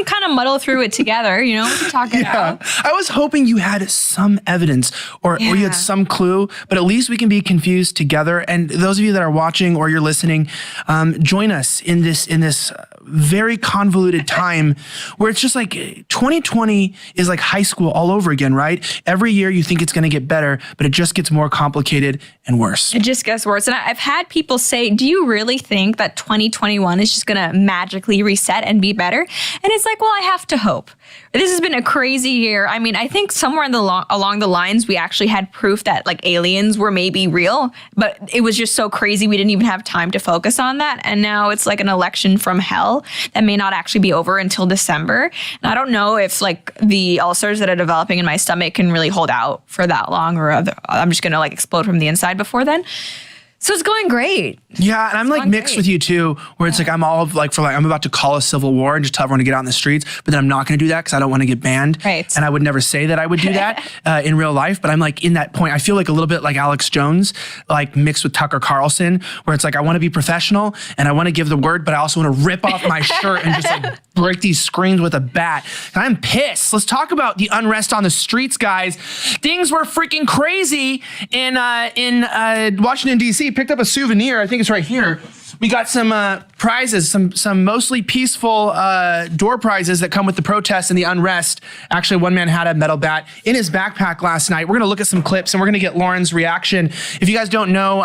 can kind of muddle through it together, we can talk it out. I was hoping you had some evidence or you had some clue, but at least we can be confused together. And those of you that are watching or you're listening, join us in this very convoluted time where it's just like 2020 is like high school all over again, right? Every year you think it's going to get better, but it just gets more complicated and worse. It just gets worse. And I've had people say, do you really think that 2021 is just going to magically reset and be better? And it's like, well, I have to hope. This has been a crazy year. I mean, I think somewhere along the lines, we actually had proof that like aliens were maybe real, but it was just so crazy we didn't even have time to focus on that. And now it's like an election from hell that may not actually be over until December. And I don't know if like the ulcers that are developing in my stomach can really hold out for that long, or I'm just going to like explode from the inside before then. So it's going great. Yeah, and I'm like mixed with you too, where it's like I'm all like I'm about to call a civil war and just tell everyone to get out in the streets, but then I'm not going to do that because I don't want to get banned. Right. And I would never say that I would do that in real life, but I'm like in that point. I feel like a little bit like Alex Jones, like mixed with Tucker Carlson, where it's like I want to be professional and I want to give the word, but I also want to rip off my shirt and just like break these screens with a bat. And I'm pissed. Let's talk about the unrest on the streets, guys. Things were freaking crazy in Washington, D.C. Picked up a souvenir. I think it's right here. We got some prizes, some mostly peaceful door prizes that come with the protests and the unrest. Actually, one man had a metal bat in his backpack last night. We're going to look at some clips and we're going to get Lauren's reaction. If you guys don't know,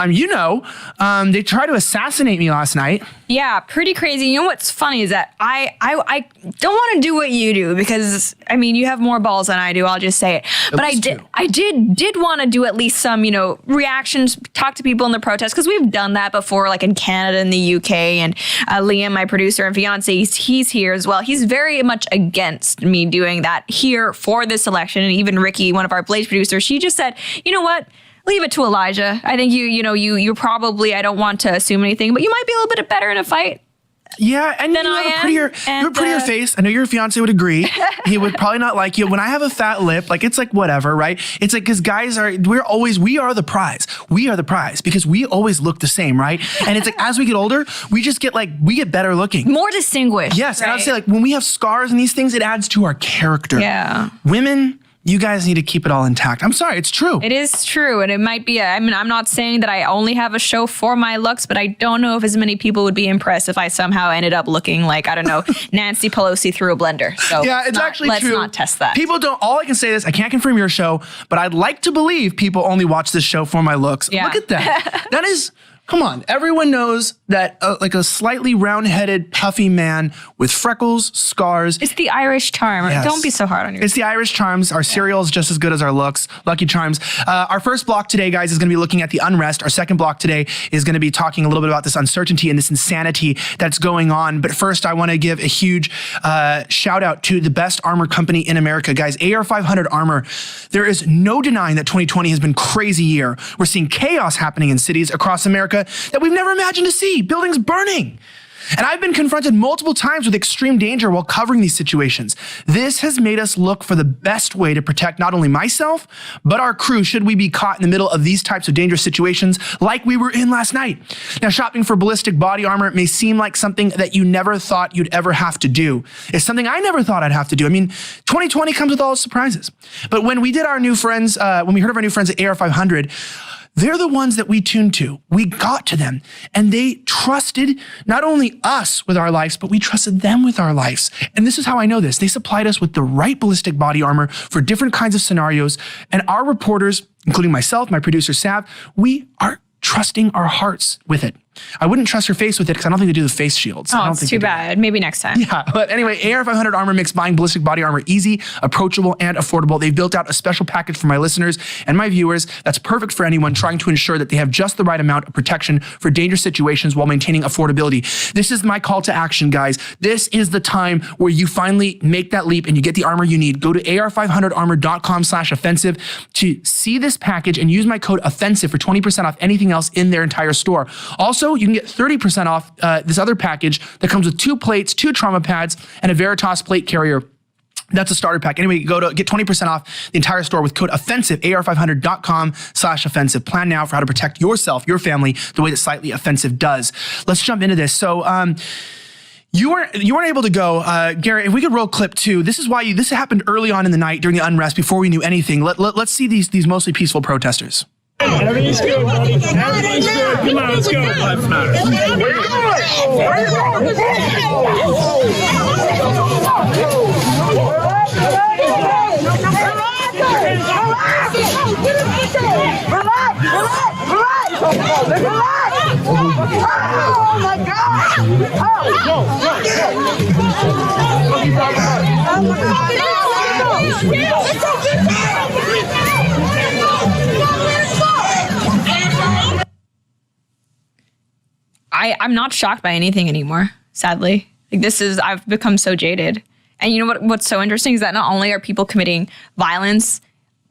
they tried to assassinate me last night. Yeah, pretty crazy. You know what's funny is that I don't want to do what you do because, I mean, you have more balls than I do. I'll just say it. But I did want to do at least some, reactions, talk to people in the protests, because we've done that before, like in Canada and the UK. And Liam, my producer and fiance, he's here as well. He's very much against me doing that here for this election. And even Ricky, one of our Blaze producers, she just said, you know what? Leave it to Elijah. I think you're probably, I don't want to assume anything, but you might be a little bit better in a fight. Yeah, and you have a prettier face. I know your fiance would agree. He would probably not like you. When I have a fat lip, like it's like whatever, right? It's like because guys we are the prize. We are the prize because we always look the same, right? And it's like as we get older, we get better looking, more distinguished. Yes, right? And I'd say like when we have scars and these things, it adds to our character. Yeah, women. You guys need to keep it all intact. I'm sorry, it's true. It is true. And it might be, I'm not saying that I only have a show for my looks, but I don't know if as many people would be impressed if I somehow ended up looking like, I don't know, Nancy Pelosi through a blender. So yeah, it's actually true. Let's not test that. All I can say is, I can't confirm your show, but I'd like to believe people only watch this show for my looks. Yeah. Look at that. That is... Come on, everyone knows that like a slightly round-headed, puffy man with freckles, scars. It's the Irish charm. Yes. Don't be so hard on yourself. It's the Irish charms. Our cereal is just as good as our looks. Lucky Charms. Our first block today, guys, is going to be looking at the unrest. Our second block today is going to be talking a little bit about this uncertainty and this insanity that's going on. But first, I want to give a huge shout out to the best armor company in America. Guys, AR500 Armor. There is no denying that 2020 has been a crazy year. We're seeing chaos happening in cities across America that we've never imagined to see. Buildings burning. And I've been confronted multiple times with extreme danger while covering these situations. This has made us look for the best way to protect not only myself, but our crew should we be caught in the middle of these types of dangerous situations like we were in last night. Now, shopping for ballistic body armor may seem like something that you never thought you'd ever have to do. It's something I never thought I'd have to do. I mean, 2020 comes with all its surprises. But when we heard of our new friends at AR500, they're the ones that we tuned to. We got to them and they trusted not only us with our lives, but we trusted them with our lives. And this is how I know this. They supplied us with the right ballistic body armor for different kinds of scenarios. And our reporters, including myself, my producer, Sav, we are trusting our hearts with it. I wouldn't trust your face with it because I don't think they do the face shields. Oh, it's too bad. Maybe next time. Yeah, but anyway, AR500 Armor makes buying ballistic body armor easy, approachable, and affordable. They've built out a special package for my listeners and my viewers that's perfect for anyone trying to ensure that they have just the right amount of protection for dangerous situations while maintaining affordability. This is my call to action, guys. This is the time where you finally make that leap and you get the armor you need. Go to ar500armor.com/offensive to see this package and use my code offensive for 20% off anything else in their entire store. Also, you can get 30% off this other package that comes with 2 plates, 2 trauma pads, and a Veritas plate carrier. That's a starter pack. Anyway, go to get 20% off the entire store with code offensive, ar500.com/offensive. Plan now for how to protect yourself, your family, the way that Slightly Offensive does. Let's jump into this. So, You weren't able to go, Garrett. If we could roll clip 2, this is why this happened early on in the night during the unrest before we knew anything. Let's see these mostly peaceful protesters. Everything's good, buddy. Everything's good. Come on, let's go. Lives matter. Oh my God! I'm not shocked by anything anymore, sadly. Like I've become so jaded. And you know what's so interesting is that not only are people committing violence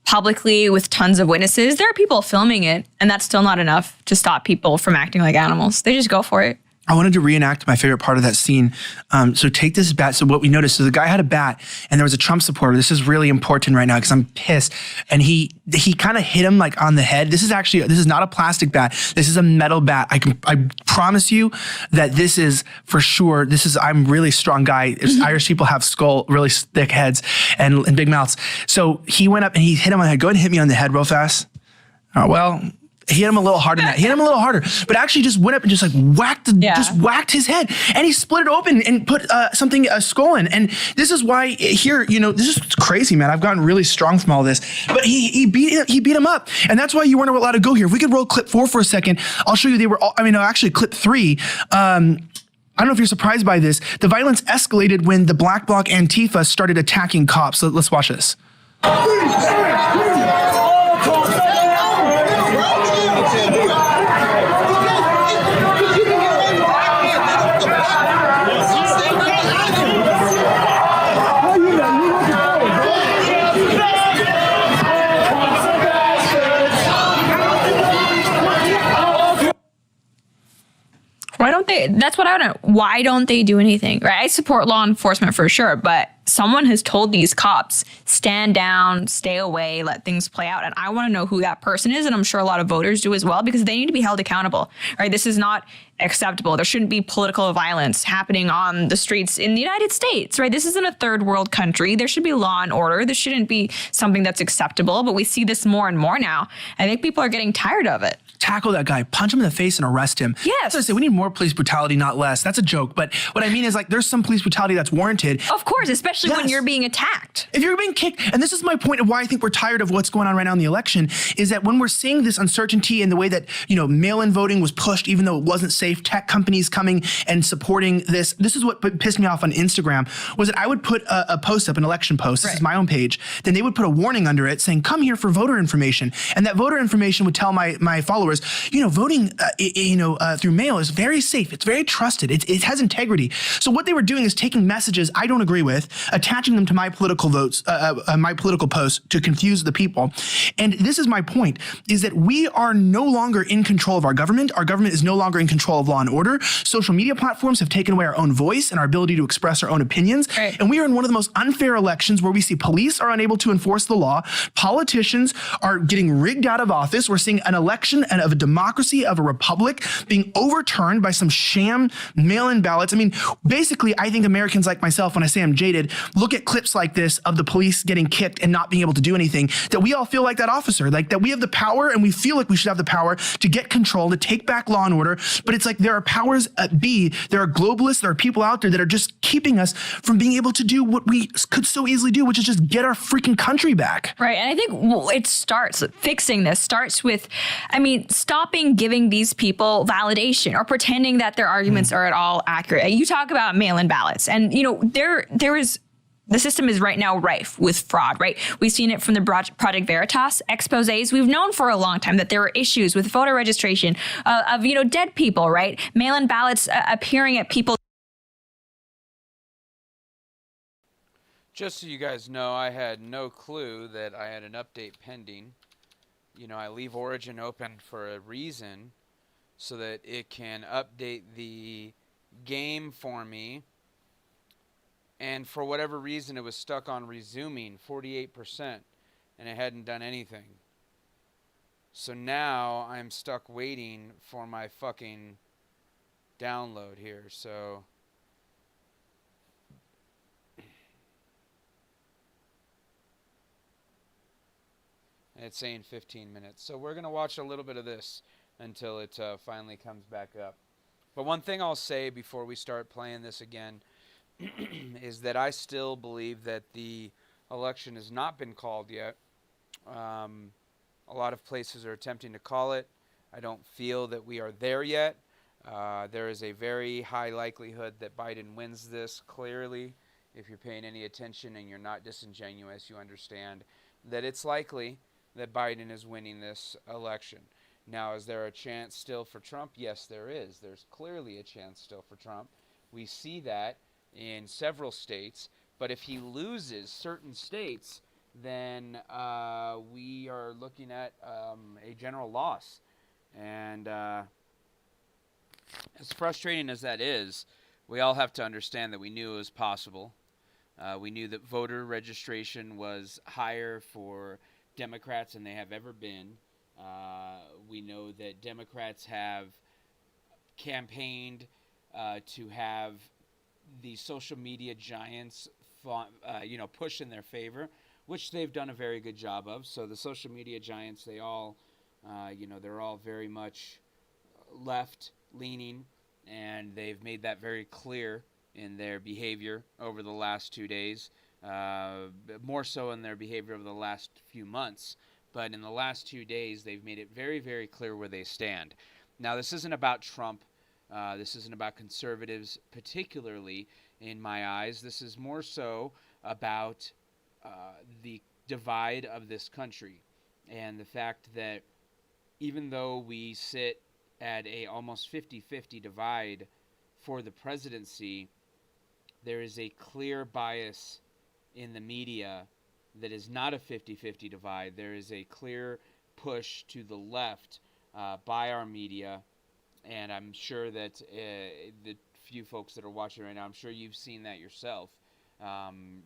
publicly with tons of witnesses, there are people filming it, and that's still not enough to stop people from acting like animals. They just go for it. I wanted to reenact my favorite part of that scene. So take this bat. So what we noticed is the guy had a bat and there was a Trump supporter. This is really important right now because I'm pissed. And he kind of hit him like on the head. This is not a plastic bat. This is a metal bat. I promise you that this is for sure. I'm a really strong guy. Irish people have really thick heads and big mouths. So he went up and he hit him on the head. Go ahead and hit me on the head real fast. Well, he hit him a little harder than that. He hit him a little harder, but actually just went up and just like whacked his head, and he split it open and put a skull in. And this is why here, this is crazy, man. I've gotten really strong from all this, but he beat him up, and that's why you weren't allowed to go here. If we could roll clip 4 for a second, I'll show you. Actually clip 3. I don't know if you're surprised by this. The violence escalated when the Black Bloc Antifa started attacking cops. So let's watch this. Why don't they do anything, right? I support law enforcement for sure, but someone has told these cops, stand down, stay away, let things play out. And I want to know who that person is. And I'm sure a lot of voters do as well, because they need to be held accountable, right? This is not acceptable. There shouldn't be political violence happening on the streets in the United States, right? This isn't a third world country. There should be law and order. This shouldn't be something that's acceptable, but we see this more and more now. I think people are getting tired of it. Tackle that guy, punch him in the face and arrest him. Yes. That's what I say. We need more police brutality, not less. That's a joke. But what I mean is, like, there's some police brutality that's warranted. Of course, especially when you're being attacked. If you're being kicked, and this is my point of why I think we're tired of what's going on right now in the election, is that when we're seeing this uncertainty in the way that, mail-in voting was pushed, even though it wasn't safe, tech companies coming and supporting this. This is what pissed me off on Instagram, was that I would put a post up, an election post. This is my own page. Then they would put a warning under it saying, come here for voter information. And that voter information would tell my followers, voting through mail is very safe. It's very trusted. It has integrity. So what they were doing is taking messages I don't agree with, attaching them to my political votes, my political posts to confuse the people. And this is my point, is that we are no longer in control of our government. Our government is no longer in control of law and order. Social media platforms have taken away our own voice and our ability to express our own opinions. Right. And we are in one of the most unfair elections where we see police are unable to enforce the law. Politicians are getting rigged out of office. We're seeing an election and of a democracy, of a republic, being overturned by some sham mail-in ballots. I mean, basically, I think Americans like myself, when I say I'm jaded, look at clips like this of the police getting kicked and not being able to do anything, that we all feel like that officer, like that we have the power and we feel like we should have the power to get control, to take back law and order. But it's like there are powers at B, there are globalists, there are people out there that are just keeping us from being able to do what we could so easily do, which is just get our freaking country back. Right. And I think fixing this starts with, stopping giving these people validation or pretending that their arguments are at all accurate. You talk about mail-in ballots, and the system is right now rife with fraud, right? We've seen it from the Project Veritas exposés. We've known for a long time that there are issues with voter registration of dead people, right? Mail-in ballots appearing at people. Just so you guys know, I had no clue that I had an update pending. I leave Origin open for a reason, so that it can update the game for me. And for whatever reason, it was stuck on resuming 48%, and it hadn't done anything. So now I'm stuck waiting for my fucking download here. So and it's saying 15 minutes. So we're going to watch a little bit of this until it finally comes back up. But one thing I'll say before we start playing this again is that I still believe that the election has not been called yet. A lot of places are attempting to call it. I don't feel that we are there yet. There is a very high likelihood that Biden wins this clearly. If you're paying any attention and you're not disingenuous, you understand that it's likely that Biden is winning this election. Now, is there a chance still for Trump? Yes, there is. There's clearly a chance still for Trump. We see that in several states. But if he loses certain states, then we are looking at a general loss. And as frustrating as that is, we all have to understand that we knew it was possible. We knew that voter registration was higher for Democrats than they have ever been. We know that Democrats have campaigned to have the social media giants, push in their favor, which they've done a very good job of. So the social media giants, they all, they're all very much left-leaning, and they've made that very clear in their behavior over the last 2 days, more so in their behavior over the last few months. But in the last 2 days, they've made it very, very clear where they stand. Now, this isn't about Trump. This isn't about conservatives, particularly in my eyes. This is more so about the divide of this country, and the fact that even though we sit at a almost 50-50 divide for the presidency, there is a clear bias in the media that is not a 50-50 divide. There is a clear push to the left by our media, and I'm sure that the few folks that are watching right now, I'm sure you've seen that yourself.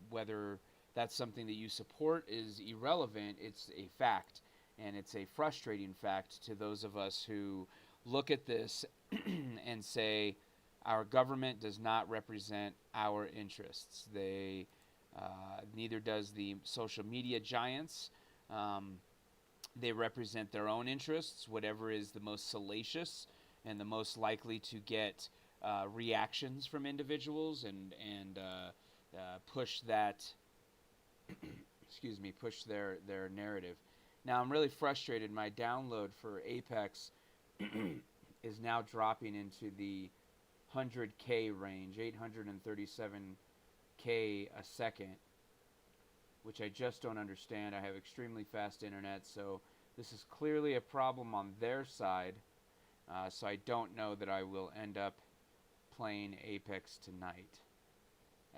Whether that's something that you support is irrelevant. It's a fact, and it's a frustrating fact to those of us who look at this and say our government does not represent our interests. Neither does the social media giants. They represent their own interests, whatever is the most salacious and the most likely to get reactions from individuals and push that, push their narrative. Now, I'm really frustrated. My download for Apex is now dropping into the 100K range, 837K a second, which I just don't understand. I have extremely fast internet, so this is clearly a problem on their side. So I don't know that I will end up playing Apex tonight,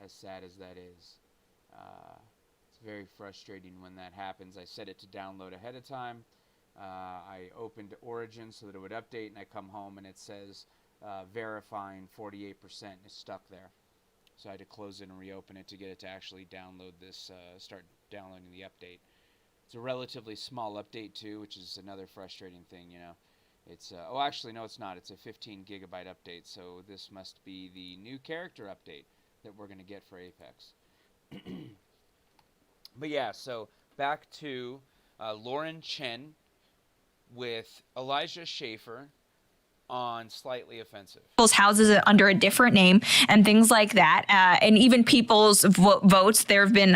as sad as that is. It's very frustrating when that happens. I set it to download ahead of time. I opened Origin so that it would update, and I come home and it says verifying 48% and it's stuck there. So I had to close it and reopen it to get it to actually download this, start downloading the update. It's a relatively small update too, which is another frustrating thing, It's, actually, no, it's not. It's a 15 gigabyte update, so this must be the new character update that we're going to get for Apex. But yeah, so back to Lauren Chen with Elijah Schaffer on Slightly Offensive. People's houses under a different name and things like that. And even people's votes, there have been,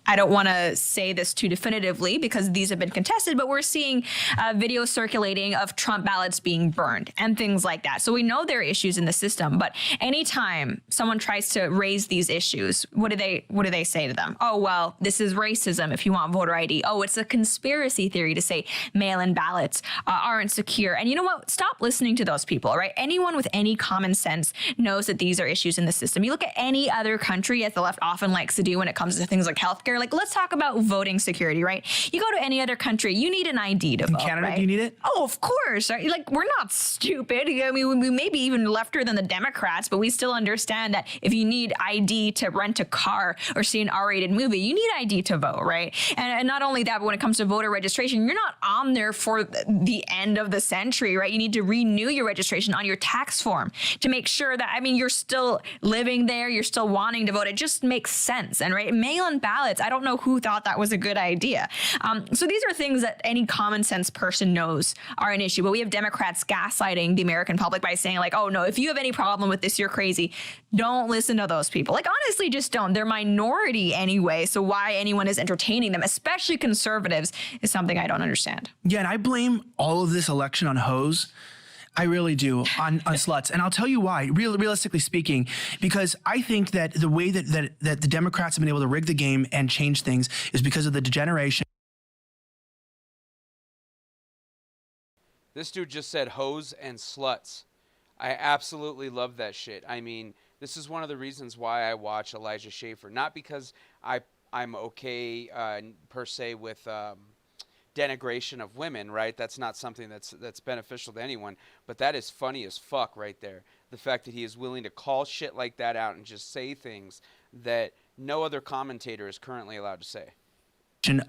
I don't want to say this too definitively because these have been contested, but we're seeing videos circulating of Trump ballots being burned and things like that. So we know there are issues in the system, but anytime someone tries to raise these issues, what do they say to them? Oh, well, this is racism if you want voter ID. Oh, it's a conspiracy theory to say mail-in ballots aren't secure. And you know what? Stop listening to those people, right? Anyone with any common sense knows that these are issues in the system. You look at any other country, as the left often likes to do when it comes to things like healthcare. Like, let's talk about voting security, right? You go to any other country, you need an ID to vote. In Canada, right? do you need it? Oh, of course. Right? Like, we're not stupid. We may be even lefter than the Democrats, but we still understand that if you need ID to rent a car or see an R-rated movie, you need ID to vote, right? And not only that, but when it comes to voter registration, you're not on there for the end of the century, right? You need to renew your registration, on your tax form to make sure that, I mean, you're still living there, you're still wanting to vote. It just makes sense. And right, mail-in ballots, I don't know who thought that was a good idea. So these are things that any common sense person knows are an issue. But we have Democrats gaslighting the American public by saying like, oh no, if you have any problem with this, you're crazy. Don't listen to those people. Like, honestly, just don't. They're minority anyway. So why anyone is entertaining them, especially conservatives, is something I don't understand. Yeah, and I blame all of this election on hoes. I really do, on sluts. And I'll tell you why, realistically speaking, because I think that the way that the Democrats have been able to rig the game and change things is because of the degeneration. This dude just said hoes and sluts. I absolutely love that shit. I mean, this is one of the reasons why I watch Elijah Schaffer. Not because I'm okay per se with denigration of women, right? That's not something that's beneficial to anyone. But that is funny as fuck right there. The fact that he is willing to call shit like that out and just say things that no other commentator is currently allowed to say.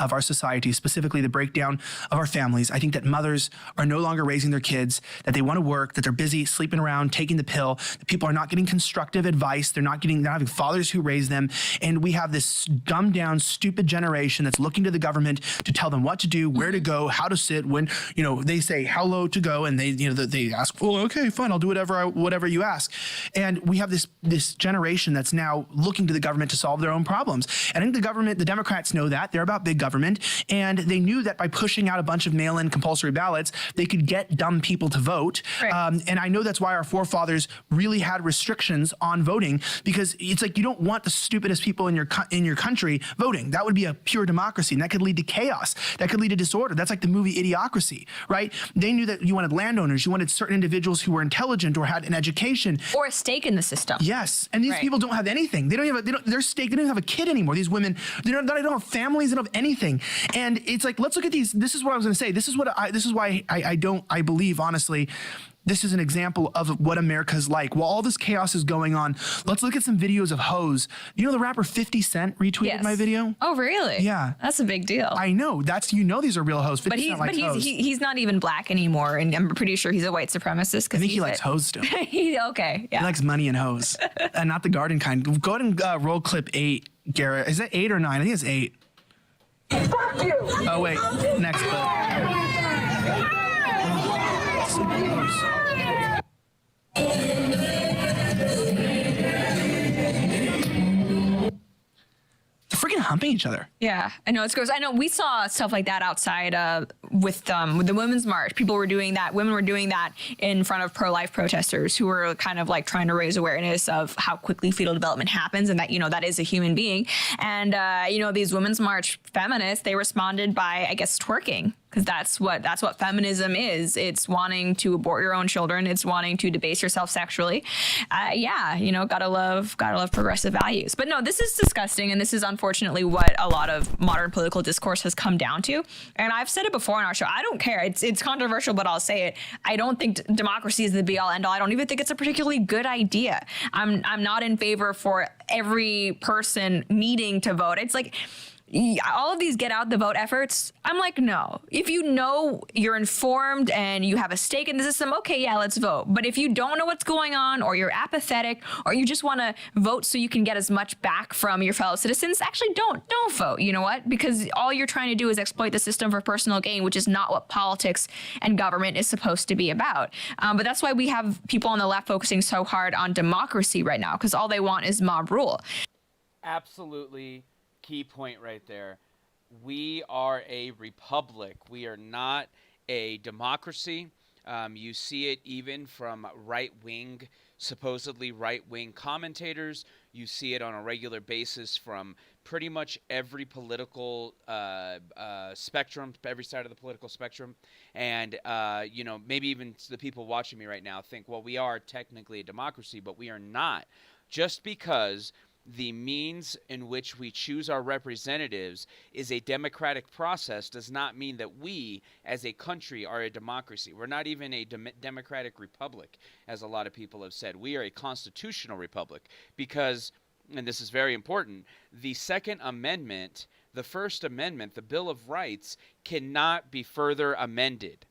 Of our society, specifically the breakdown of our families. I think that mothers are no longer raising their kids, that they want to work, that they're busy sleeping around, taking the pill, that people are not getting constructive advice, they're not having fathers who raise them, and we have this dumbed down, stupid generation that's looking to the government to tell them what to do, where to go, how to sit, when, they say how low to go, and they ask, well, okay, fine, I'll do whatever you ask. And we have this generation that's now looking to the government to solve their own problems. And I think the Democrats know that. They're about big government, and they knew that by pushing out a bunch of mail-in compulsory ballots, they could get dumb people to vote. Right. And I know that's why our forefathers really had restrictions on voting, because it's like you don't want the stupidest people in your country voting. That would be a pure democracy, and that could lead to chaos. That could lead to disorder. That's like the movie Idiocracy, right? They knew that you wanted landowners, you wanted certain individuals who were intelligent or had an education or a stake in the system. Yes, and these people don't have anything. They don't have their stake. They don't have a kid anymore. These women, they don't have families. They don't have anything. And it's like, let's look at these. This is what I was going to say. This is why I believe, honestly, this is an example of what America's like. While all this chaos is going on, let's look at some videos of hoes. The rapper 50 Cent retweeted my video? Oh, really? Yeah. That's a big deal. I know. These are real hoes. 50 Cent likes hoes. He's not even black anymore, and I'm pretty sure he's a white supremacist. I think he likes hoes still. Okay, yeah. He likes money and hoes. And not the garden kind. Go ahead and roll clip 8, Garrett. Is that 8 or 9? I think it's 8. Fuck you! Oh, wait. Next clip. They're freaking humping each other. Yeah, I know, it's gross. I know we saw stuff like that outside with the Women's March. Women were doing that in front of pro-life protesters who were kind of like trying to raise awareness of how quickly fetal development happens, and that, that is a human being. And, these Women's March feminists, they responded by, I guess, twerking. Because that's what feminism is. It's wanting to abort your own children. It's wanting to debase yourself sexually. Gotta love progressive values. But no, this is disgusting, and this is unfortunately what a lot of modern political discourse has come down to. And I've said it before on our show. I don't care. It's controversial, but I'll say it. I don't think democracy is the be all end all. I don't even think it's a particularly good idea. I'm not in favor for every person needing to vote. It's like, all of these get out the vote efforts, I'm like, no. If you're informed and you have a stake in the system, okay, yeah, let's vote. But if you don't know what's going on, or you're apathetic, or you just want to vote so you can get as much back from your fellow citizens, actually don't vote. You know what? Because all you're trying to do is exploit the system for personal gain, which is not what politics and government is supposed to be about. But that's why we have people on the left focusing so hard on democracy right now, because all they want is mob rule. Absolutely. Key point right there. We are a republic. We are not a democracy. You see it even from supposedly right-wing commentators. You see it on a regular basis from pretty much every political spectrum, every side of the political spectrum. And, maybe even the people watching me right now think, well, we are technically a democracy, but we are not. Just because the means in which we choose our representatives is a democratic process does not mean that we, as a country, are a democracy. We're not even a democratic republic, as a lot of people have said. We are a constitutional republic because, and this is very important, the Second Amendment, the First Amendment, the Bill of Rights, cannot be further amended.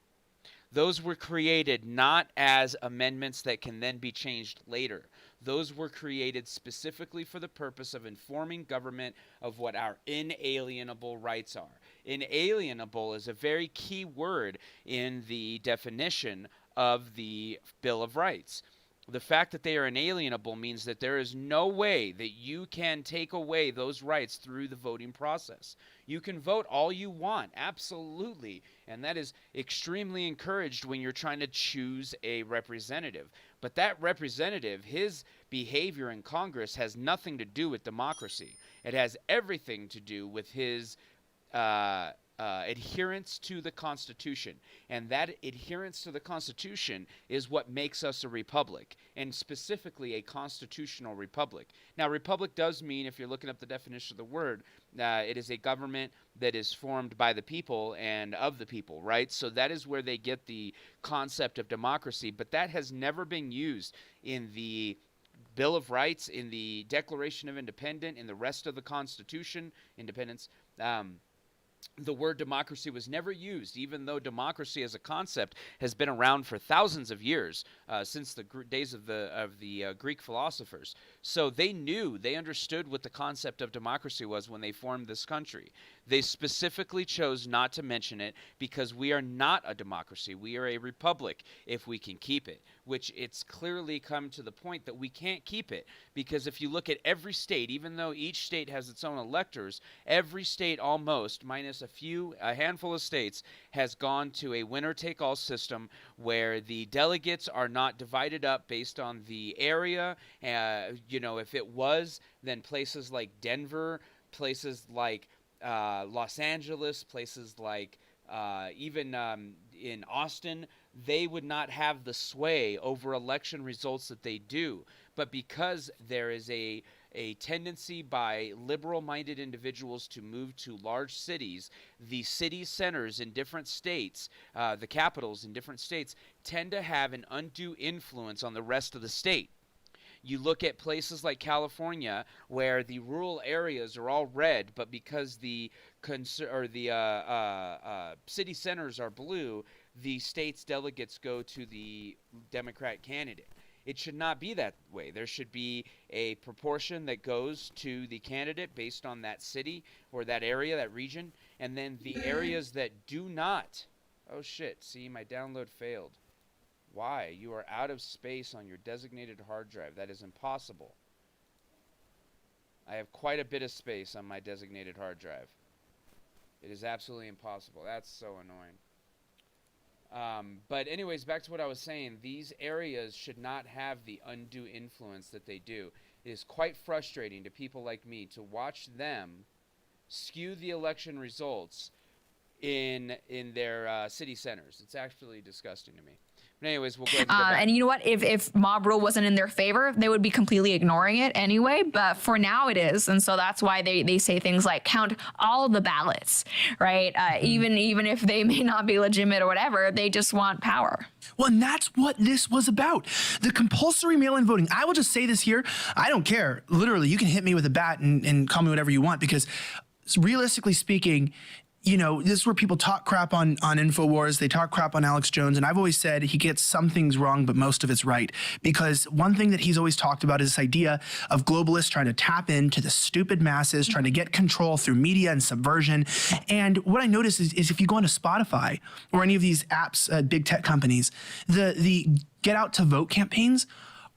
Those were created not as amendments that can then be changed later. Those were created specifically for the purpose of informing government of what our inalienable rights are. Inalienable is a very key word in the definition of the Bill of Rights. The fact that they are inalienable means that there is no way that you can take away those rights through the voting process. You can vote all you want, absolutely, and that is extremely encouraged when you're trying to choose a representative. But that representative, his behavior in Congress has nothing to do with democracy. It has everything to do with his adherence to the Constitution. And that adherence to the Constitution is what makes us a republic, and specifically a constitutional republic. Now, republic does mean, if you're looking up the definition of the word, it is a government that is formed by the people and of the people, right? So that is where they get the concept of democracy, but that has never been used in the Bill of Rights, in the Declaration of Independence, in the rest of the Constitution, independence. The word democracy was never used, even though democracy as a concept has been around for thousands of years, since the days of the Greek philosophers. So they understood what the concept of democracy was when they formed this country. They specifically chose not to mention it because we are not a democracy. We are a republic if we can keep it, which it's clearly come to the point that we can't keep it, because if you look at every state, even though each state has its own electors, every state almost, minus a handful of states, has gone to a winner-take-all system where the delegates are not divided up based on the area. If it was, then places like Denver, places like Los Angeles, places like even in Austin, they would not have the sway over election results that they do. But because there is a tendency by liberal-minded individuals to move to large cities, the city centers in different states, the capitals in different states, tend to have an undue influence on the rest of the state. You look at places like California, where the rural areas are all red, but because the city centers are blue, the state's delegates go to the Democrat candidate. It should not be that way. There should be a proportion that goes to the candidate based on that city or that area, that region, and then the areas that do not. Oh shit, see, my download failed. Why? You are out of space on your designated hard drive. That is impossible. I have quite a bit of space on my designated hard drive. It is absolutely impossible. That's so annoying. But anyways, back to what I was saying. These areas should not have the undue influence that they do. It is quite frustrating to people like me to watch them skew the election results in their city centers. It's actually disgusting to me. But anyways, we'll go ahead and go back. And you know what? If mob rule wasn't in their favor, they would be completely ignoring it anyway. But for now, it is, and so that's why they say things like count all the ballots, right? Even if they may not be legitimate or whatever, they just want power. Well, and that's what this was about. The compulsory mail-in voting. I will just say this here. I don't care. Literally, you can hit me with a bat and call me whatever you want, because realistically speaking, you know, this is where people talk crap on InfoWars. They talk crap on Alex Jones. And I've always said he gets some things wrong, but most of it's right. Because one thing that he's always talked about is this idea of globalists trying to tap into the stupid masses, trying to get control through media and subversion. And what I notice is if you go onto Spotify or any of these apps, big tech companies, the get out to vote campaigns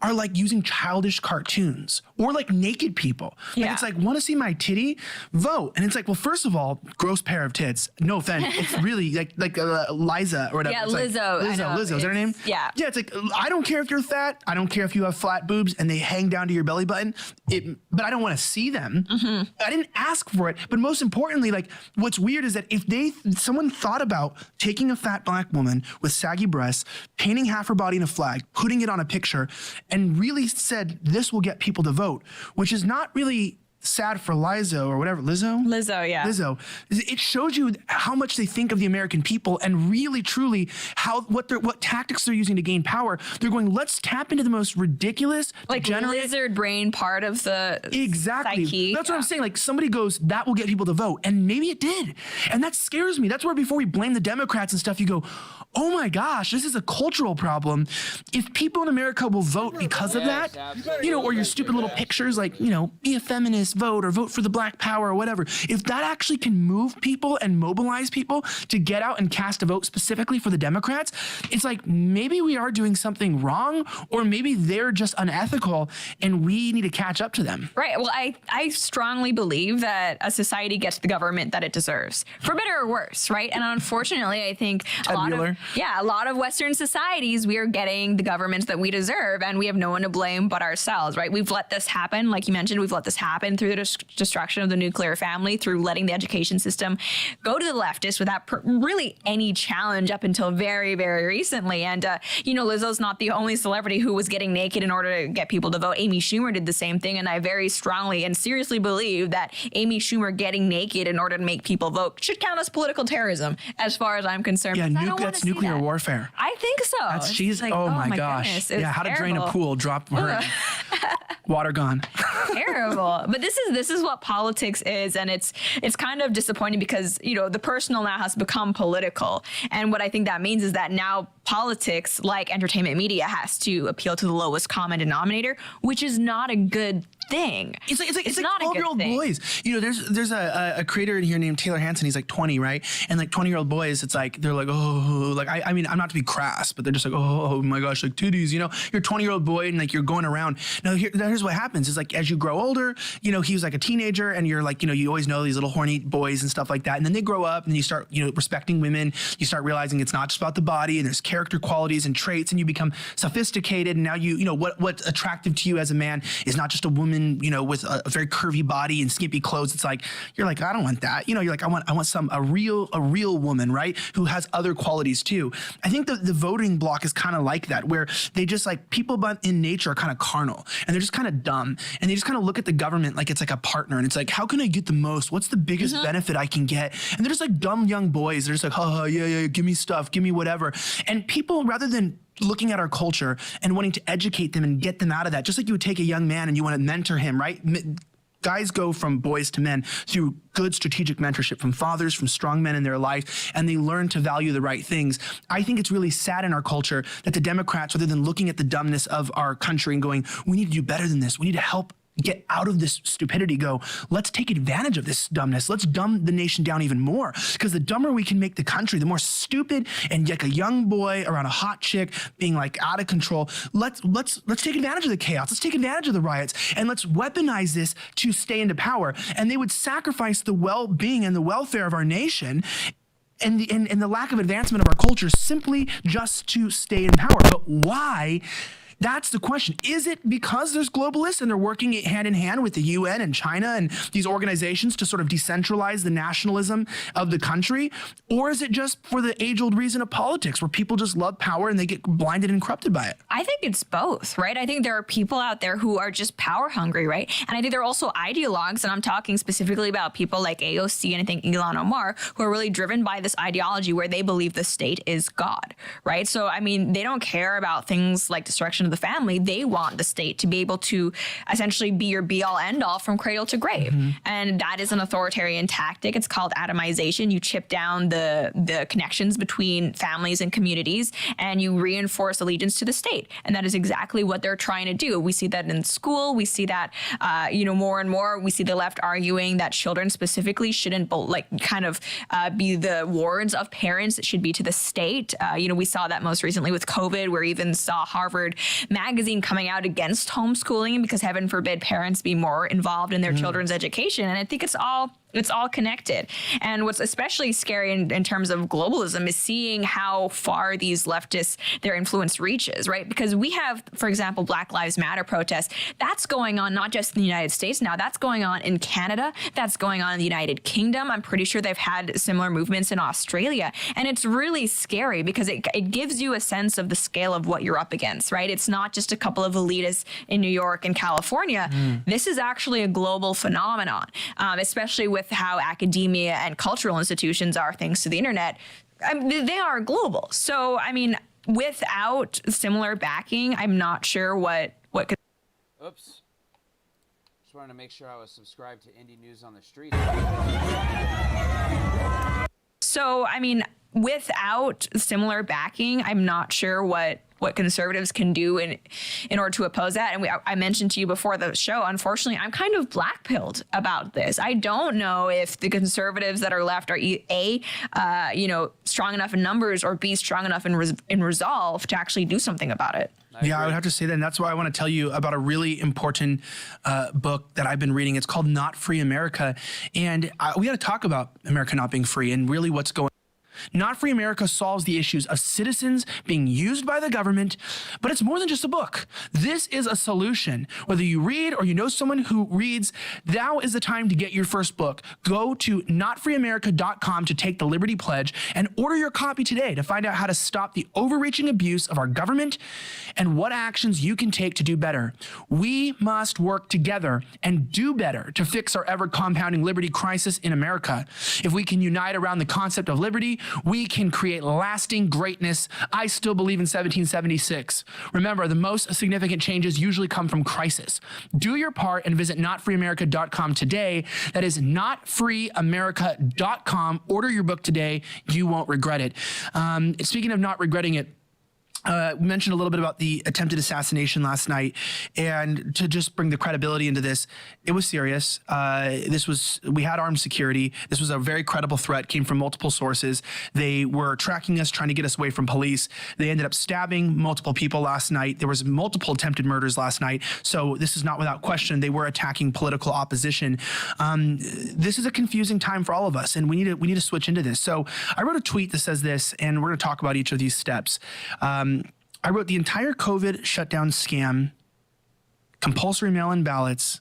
are like using childish cartoons or like naked people. Yeah. Like it's like, want to see my titty? Vote. And it's like, well, first of all, gross pair of tits. No offense. It's really like Liza or whatever. Yeah, it's Lizzo. Like, Lizzo. Is that her name? Yeah. Yeah, it's like, I don't care if you're fat. I don't care if you have flat boobs and they hang down to your belly button. But I don't want to see them. Mm-hmm. I didn't ask for it. But most importantly, like what's weird is that if someone thought about taking a fat black woman with saggy breasts, painting half her body in a flag, putting it on a picture, and really said this will get people to vote, which is not really sad for Lizzo or whatever. Lizzo, yeah. Lizzo. It shows you how much they think of the American people and really, truly what tactics they're using to gain power. They're going, let's tap into the most ridiculous, Like lizard brain part of the psyche. That's what I'm saying. Like somebody goes, that will get people to vote. And maybe it did. And that scares me. That's where before we blame the Democrats and stuff, you go, oh my gosh, this is a cultural problem. If people in America will vote because of that, absolutely. or your stupid little pictures like, be a feminist, vote or vote for the Black power or whatever. If that actually can move people and mobilize people to get out and cast a vote specifically for the Democrats, it's like maybe we are doing something wrong, or maybe they're just unethical and we need to catch up to them. Right. Well, I strongly believe that a society gets the government that it deserves, for better or worse, right? And unfortunately, I think a lot of Western societies, we are getting the governments that we deserve, and we have no one to blame but ourselves, right? We've let this happen. Like you mentioned, we've let this happen through the destruction of the nuclear family, through letting the education system go to the leftists without really any challenge up until very, very recently. And, Lizzo's not the only celebrity who was getting naked in order to get people to vote. Amy Schumer did the same thing. And I very strongly and seriously believe that Amy Schumer getting naked in order to make people vote should count as political terrorism, as far as I'm concerned. Yeah, that's nuclear warfare. I think so. She's like, oh my gosh. Goodness, yeah, how to drain a terrible. pool, drop her. Water gone. Terrible. But this is what politics is, and it's kind of disappointing because the personal now has become political, and what I think that means is that now politics, like entertainment media, has to appeal to the lowest common denominator, which is not a good thing. It's like not a good 12-year-old thing. boys. There's a creator in here named Taylor Hanson. He's like 20, right? And like 20-year-old boys, it's like they're like, oh, like I mean, I'm not to be crass, but they're just like, oh my gosh, like titties. You're a 20-year-old boy and like you're going around. Now here's what happens is like as you grow older, he was like a teenager, and you're like, you always know these little horny boys and stuff like that. And then they grow up and you start, respecting women. You start realizing it's not just about the body, and there's character qualities and traits, and you become sophisticated. And now what's attractive to you as a man is not just a woman, with a very curvy body and skimpy clothes. It's like, you're like, I don't want that. You're like, I want a real woman, right? Who has other qualities too. I think the voting block is kind of like that, where they just like people in nature are kind of carnal, and they're just kind of dumb, and they just kind of look at the government like it's like a partner, and it's like, how can I get the most? What's the biggest benefit I can get? And they're just like dumb young boys. They're just like, yeah, give me stuff, give me whatever. And people, rather than looking at our culture and wanting to educate them and get them out of that, just like you would take a young man and you want to mentor him, right? Guys go from boys to men through good strategic mentorship from fathers, from strong men in their life, and they learn to value the right things. I think it's really sad in our culture that the Democrats, rather than looking at the dumbness of our country and going, we need to do better than this, we need to help get out of this stupidity, go, let's take advantage of this dumbness. Let's dumb the nation down even more. Because the dumber we can make the country, the more stupid, and like a young boy around a hot chick being like out of control. Let's take advantage of the chaos. Let's take advantage of the riots, and let's weaponize this to stay into power. And they would sacrifice the well-being and the welfare of our nation and the lack of advancement of our culture simply just to stay in power. But why? That's the question. Is it because there's globalists and they're working hand in hand with the UN and China and these organizations to sort of decentralize the nationalism of the country? Or is it just for the age-old reason of politics, where people just love power and they get blinded and corrupted by it? I think it's both, right? I think there are people out there who are just power hungry, right? And I think there are also ideologues, and I'm talking specifically about people like AOC and I think Ilhan Omar, who are really driven by this ideology where they believe the state is God, right? So, I mean, they don't care about things like destruction of the family. They want the state to be able to essentially be your be all end all from cradle to grave. And that is an authoritarian tactic. It's called atomization. You chip down the connections between families and communities, and you reinforce allegiance to the state. And that is exactly what they're trying to do. We see that in school. We see that, more and more. We see the left arguing that children specifically shouldn't be the wards of parents. It should be to the state. We saw that most recently with COVID. We even saw Harvard magazine coming out against homeschooling because heaven forbid parents be more involved in their children's education. And I think it's all It's all connected. And what's especially scary in terms of globalism is seeing how far these leftists, their influence reaches, right? Because we have, for example, Black Lives Matter protests. That's going on not just in the United States now, that's going on in Canada, that's going on in the United Kingdom. I'm pretty sure they've had similar movements in Australia. And it's really scary because it gives you a sense of the scale of what you're up against, right? It's not just a couple of elitists in New York and California. This is actually a global phenomenon, especially with how academia and cultural institutions are thanks to the internet. They are global. So, I mean, without similar backing, I'm not sure what could. Oops. Just wanted to make sure I was subscribed to Indie News on the Street. So, I mean, without similar backing, I'm not sure what conservatives can do in order to oppose that. And I mentioned to you before the show, unfortunately, I'm kind of black-pilled about this. I don't know if the conservatives that are left are strong enough in numbers, or B, strong enough in resolve to actually do something about it. I would have to say that. And that's why I want to tell you about a really important book that I've been reading. It's called Not Free America. And we got to talk about America not being free and really what's going on. Not Free America solves the issues of citizens being used by the government, but it's more than just a book. This is a solution. Whether you read or you know someone who reads, now is the time to get your first book. Go to notfreeamerica.com to take the Liberty Pledge and order your copy today to find out how to stop the overreaching abuse of our government and what actions you can take to do better. We must work together and do better to fix our ever-compounding liberty crisis in America. If we can unite around the concept of liberty, we can create lasting greatness. I still believe in 1776. Remember, the most significant changes usually come from crisis. Do your part and visit notfreeamerica.com today. That is notfreeamerica.com. Order your book today. You won't regret it. Speaking of not regretting it, we mentioned a little bit about the attempted assassination last night, and to just bring the credibility into this, it was serious. We had armed security. This was a very credible threat, came from multiple sources. They were tracking us, trying to get us away from police. They ended up stabbing multiple people last night. There was multiple attempted murders last night. So this is not without question. They were attacking political opposition. This is a confusing time for all of us, and we need to switch into this. So I wrote a tweet that says this, and we're going to talk about each of these steps. I wrote the entire COVID shutdown scam, compulsory mail-in ballots,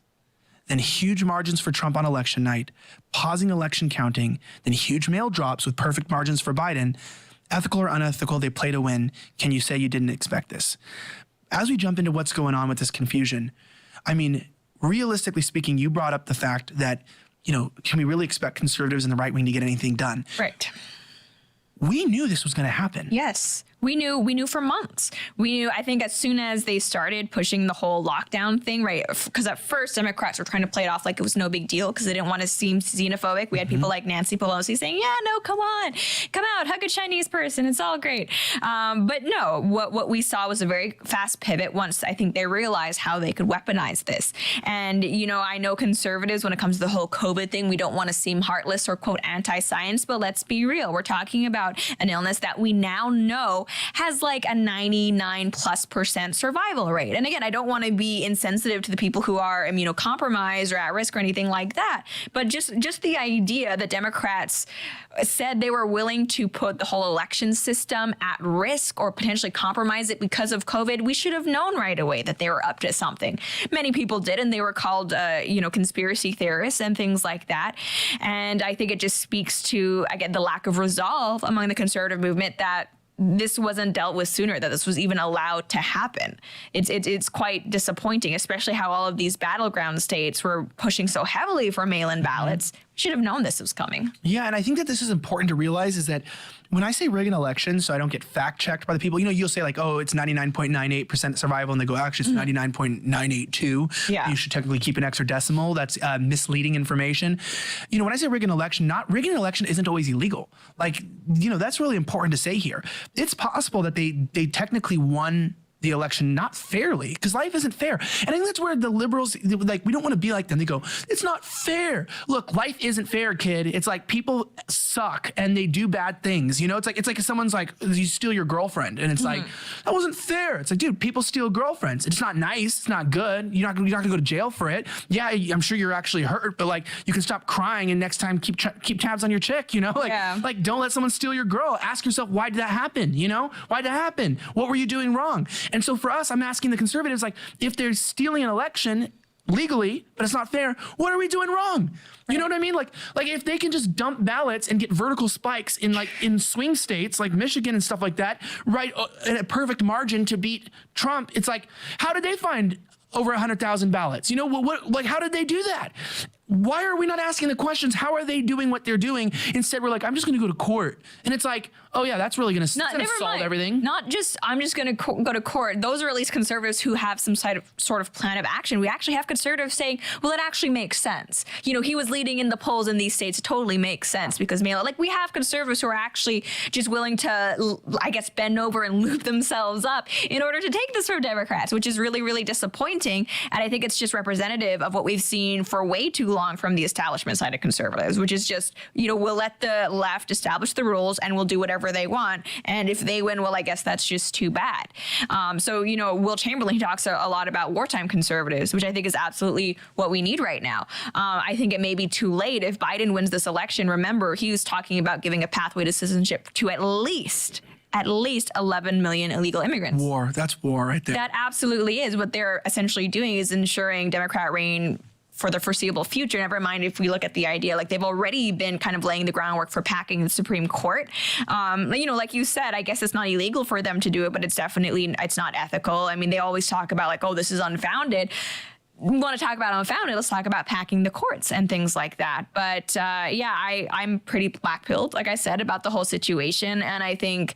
then huge margins for Trump on election night, pausing election counting, then huge mail drops with perfect margins for Biden. Ethical or unethical, they play to win. Can you say you didn't expect this? As we jump into what's going on with this confusion, I mean, realistically speaking, you brought up the fact that, can we really expect conservatives and the right wing to get anything done? Right. We knew this was going to happen. Yes. We knew for months. I think as soon as they started pushing the whole lockdown thing, right? Because at first Democrats were trying to play it off like it was no big deal because they didn't want to seem xenophobic. We had people like Nancy Pelosi saying, yeah, no, come on, come out, hug a Chinese person. It's all great. But no, what we saw was a very fast pivot once I think they realized how they could weaponize this. And, I know conservatives, when it comes to the whole COVID thing, we don't want to seem heartless or quote anti-science, but let's be real. We're talking about an illness that we now know has like a 99+% survival rate. And again, I don't want to be insensitive to the people who are immunocompromised or at risk or anything like that. But just the idea that Democrats said they were willing to put the whole election system at risk or potentially compromise it because of COVID, we should have known right away that they were up to something. Many people did, and they were called, conspiracy theorists and things like that. And I think it just speaks to, again, the lack of resolve among the conservative movement that this wasn't dealt with sooner, that this was even allowed to happen. It's quite disappointing, especially how all of these battleground states were pushing so heavily for mail-in ballots. We should have known this was coming. Yeah, and I think that this is important to realize is that when I say rig an election, so I don't get fact-checked by the people, you'll say like, oh, it's 99.98% survival, and they go, actually, it's 99.982. Yeah. You should technically keep an extra decimal. That's misleading information. When I say rig an election, not rigging an election isn't always illegal. Like, that's really important to say here. It's possible that they technically won the the election not fairly, because life isn't fair. And I think that's where the liberals, like, we don't want to be like them. They go, it's not fair. Look, life isn't fair, kid. It's like people suck and they do bad things. You know, it's like if someone's like, you steal your girlfriend, and it's like, that wasn't fair. It's like, dude, people steal girlfriends. It's not nice. It's not good. You're not going to go to jail for it. Yeah, I'm sure you're actually hurt, but like, you can stop crying and next time keep tabs on your chick, you know? Like don't let someone steal your girl. Ask yourself, why did that happen? You know? Why did that happen? What were you doing wrong? And so for us, I'm asking the conservatives, like, if they're stealing an election legally, but it's not fair, what are we doing wrong? You know what I mean? Like if they can just dump ballots and get vertical spikes in swing states like Michigan and stuff like that, right, at a perfect margin to beat Trump, it's like, how did they find over 100,000 ballots? You know, like, how did they do that? Why are we not asking the questions? How are they doing what they're doing? Instead, we're like, I'm just going to go to court. And it's like, oh yeah, that's really going to solve everything. Not just, I'm just going to go to court. Those are at least conservatives who have some sort of plan of action. We actually have conservatives saying, well, it actually makes sense. You know, he was leading in the polls in these states. It totally makes sense because like, we have conservatives who are actually just willing to, I guess, bend over and loop themselves up in order to take this from Democrats, which is really, really disappointing. And I think it's just representative of what we've seen for way too long from the establishment side of conservatives, which is just, you know, we'll let the left establish the rules and we'll do whatever they want. And if they win, well, I guess that's just too bad. So, you know, Will Chamberlain talks a lot about wartime conservatives, which I think is absolutely what we need right now. I think it may be too late if Biden wins this election. Remember, he was talking about giving a pathway to citizenship to at least 11 million illegal immigrants. War. That's war right there. That absolutely is. What they're essentially doing is ensuring Democrat reign for the foreseeable future. Never mind if we look at the idea, like they've already been kind of laying the groundwork for packing the Supreme Court. You know, like you said, I guess it's not illegal for them to do it, but it's not ethical. I mean, they always talk about like, oh, this is unfounded. We want to talk about unfounded, let's talk about packing the courts and things like that. But yeah, I'm pretty black-pilled, like I said, about the whole situation. And I think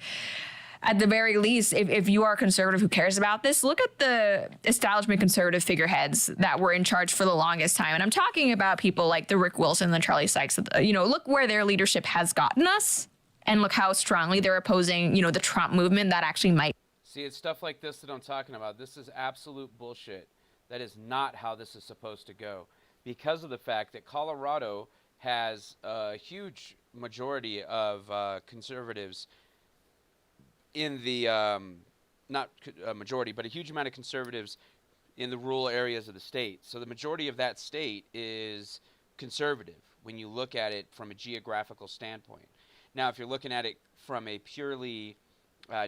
at the very least, if you are a conservative who cares about this, look at the establishment conservative figureheads that were in charge for the longest time. And I'm talking about people like the Rick Wilson and the Charlie Sykes. You know, look where their leadership has gotten us and look how strongly they're opposing, you know, the Trump movement that actually might. See, it's stuff like this that I'm talking about. This is absolute bullshit. That is not how this is supposed to go, because of the fact that Colorado has a huge majority of conservatives in the, not a majority, but a huge amount of conservatives in the rural areas of the state. So the majority of that state is conservative when you look at it from a geographical standpoint. Now, if you're looking at it from a purely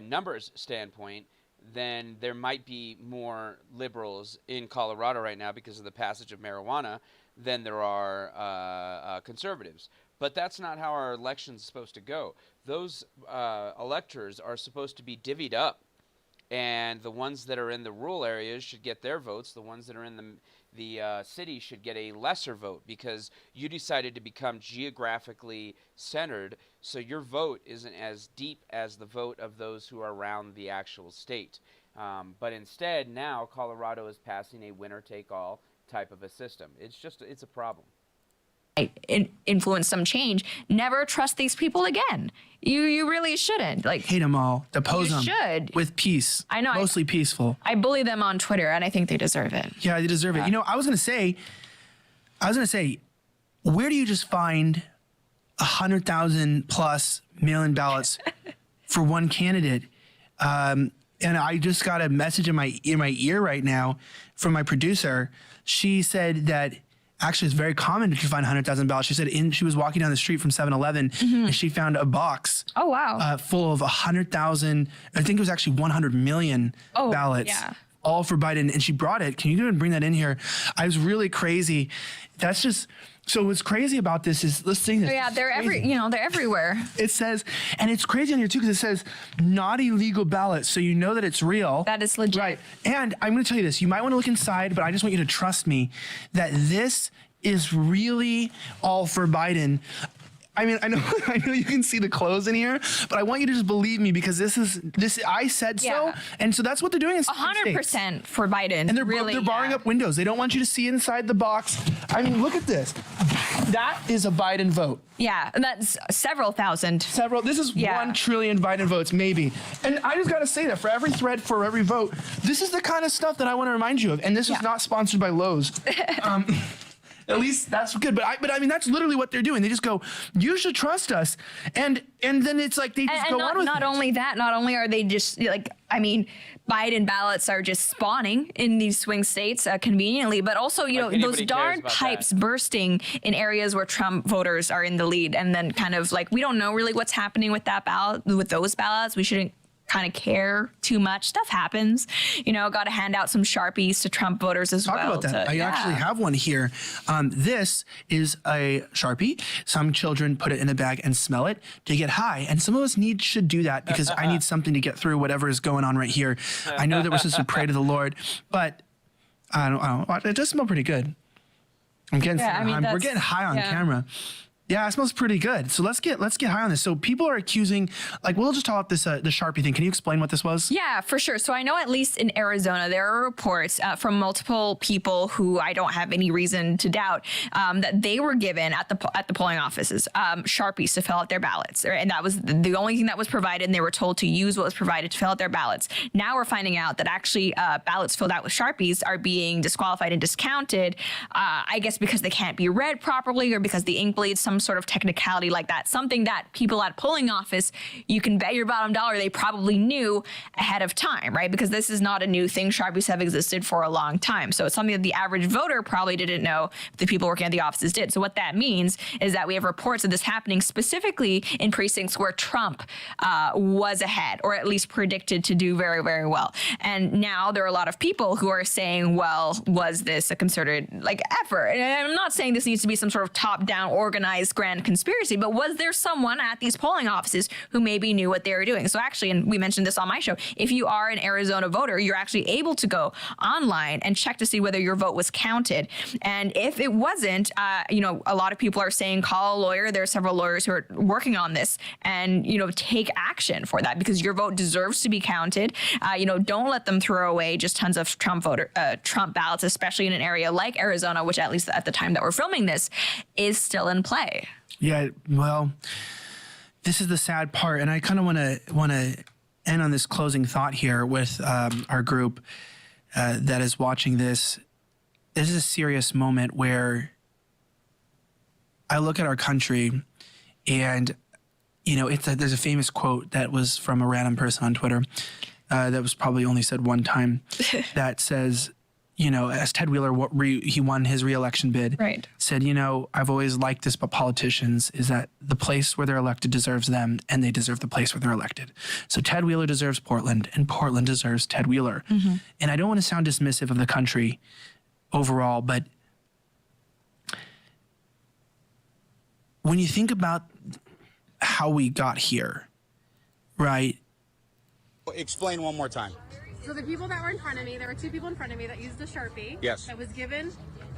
numbers standpoint, then there might be more liberals in Colorado right now because of the passage of marijuana than there are conservatives. But that's not how our election's supposed to go. Those electors are supposed to be divvied up, and the ones that are in the rural areas should get their votes. The ones that are in the city should get a lesser vote because you decided to become geographically centered, so your vote isn't as deep as the vote of those who are around the actual state. But instead, now Colorado is passing a winner-take-all type of a system. It's a problem. Influence some change. Never trust these people again. You really shouldn't. Like, hate them all. Depose them. Should. With peace. I know. Mostly peaceful. I bully them on Twitter, and I think they deserve it. Yeah, they deserve it. You know, I was gonna say, where do you just find 100,000 plus mail-in ballots for one candidate? And I just got a message in my ear right now from my producer. She said that actually it's very common to find 100,000 ballots. She said she was walking down the street from 7-Eleven and she found a box full of 100,000, I think it was actually 100 million ballots. Yeah. All for Biden, and she brought it. Can you go and bring that in here? I was really crazy. That's just, so what's crazy about this is, let's see this. Yeah, they're everywhere. It says, and it's crazy on here too, because it says not illegal ballots, so you know that it's real. That is legit. Right, and I'm gonna tell you this, you might wanna look inside, but I just want you to trust me that this is really all for Biden. I mean, I know you can see the clothes in here, but I want you to just believe me because this. I said so, and so that's what they're doing. 100% for Biden, and they're really, barring up windows. They don't want you to see inside the box. I mean, look at this. That is a Biden vote. Yeah, and that's several thousand. This is 1 trillion Biden votes, maybe. And I just got to say that for every thread, for every vote, this is the kind of stuff that I want to remind you of. And this is not sponsored by Lowe's. At least that's good. But I mean, that's literally what they're doing. They just go, you should trust us. And then it's like they just go on with it. Not only that, not only are they just like, I mean, Biden ballots are just spawning in these swing states conveniently, but also, you know, those darn pipes bursting in areas where Trump voters are in the lead. And then kind of like, we don't know really what's happening with that ballot, with those ballots. We shouldn't kind of care too much. Stuff happens, you know. Got to hand out some Sharpies to Trump voters as well. Talk about that. I actually have one here. This is a Sharpie. Some children put it in a bag and smell it to get high, and some of us should do that because I need something to get through whatever is going on right here. I know that we're supposed to pray to the Lord, but I don't. It does smell pretty good. I'm getting. We're getting high on camera. Yeah, it smells pretty good. So let's get high on this. So people are accusing, like, we'll just talk about this the Sharpie thing. Can you explain what this was? Yeah, for sure. So I know at least in Arizona there are reports from multiple people who I don't have any reason to doubt that they were given at the polling offices Sharpies to fill out their ballots, and that was the only thing that was provided. And they were told to use what was provided to fill out their ballots. Now we're finding out that actually ballots filled out with Sharpies are being disqualified and discounted. I guess because they can't be read properly or because the ink bleeds. Some sort of technicality like that, something that people at polling office, you can bet your bottom dollar they probably knew ahead of time, right? Because this is not a new thing. Sharpies have existed for a long time. So it's something that the average voter probably didn't know, but the people working at the offices did. So what that means is that we have reports of this happening specifically in precincts where Trump was ahead, or at least predicted to do very, very well. And now there are a lot of people who are saying, well, was this a concerted effort? And I'm not saying this needs to be some sort of top-down organized grand conspiracy, but was there someone at these polling offices who maybe knew what they were doing? So actually, and we mentioned this on my show, if you are an Arizona voter, you're actually able to go online and check to see whether your vote was counted. And if it wasn't, you know, a lot of people are saying call a lawyer. There are several lawyers who are working on this, and, you know, take action for that because your vote deserves to be counted. You know, don't let them throw away just tons of Trump ballots, especially in an area like Arizona, which at least at the time that we're filming this is still in play. Yeah, well, this is the sad part, and I kind of want to end on this closing thought here with our group that is watching this. This is a serious moment where I look at our country, and you know, there's a famous quote that was from a random person on Twitter that was probably only said one time that says, you know, as Ted Wheeler, he won his re-election bid, right, said, you know, I've always liked this about politicians is that the place where they're elected deserves them, and they deserve the place where they're elected. So Ted Wheeler deserves Portland, and Portland deserves Ted Wheeler. Mm-hmm. And I don't want to sound dismissive of the country overall, but when you think about how we got here, right? Explain one more time. So the people that were in front of me, there were two people in front of me that used a Sharpie. Yes. That was given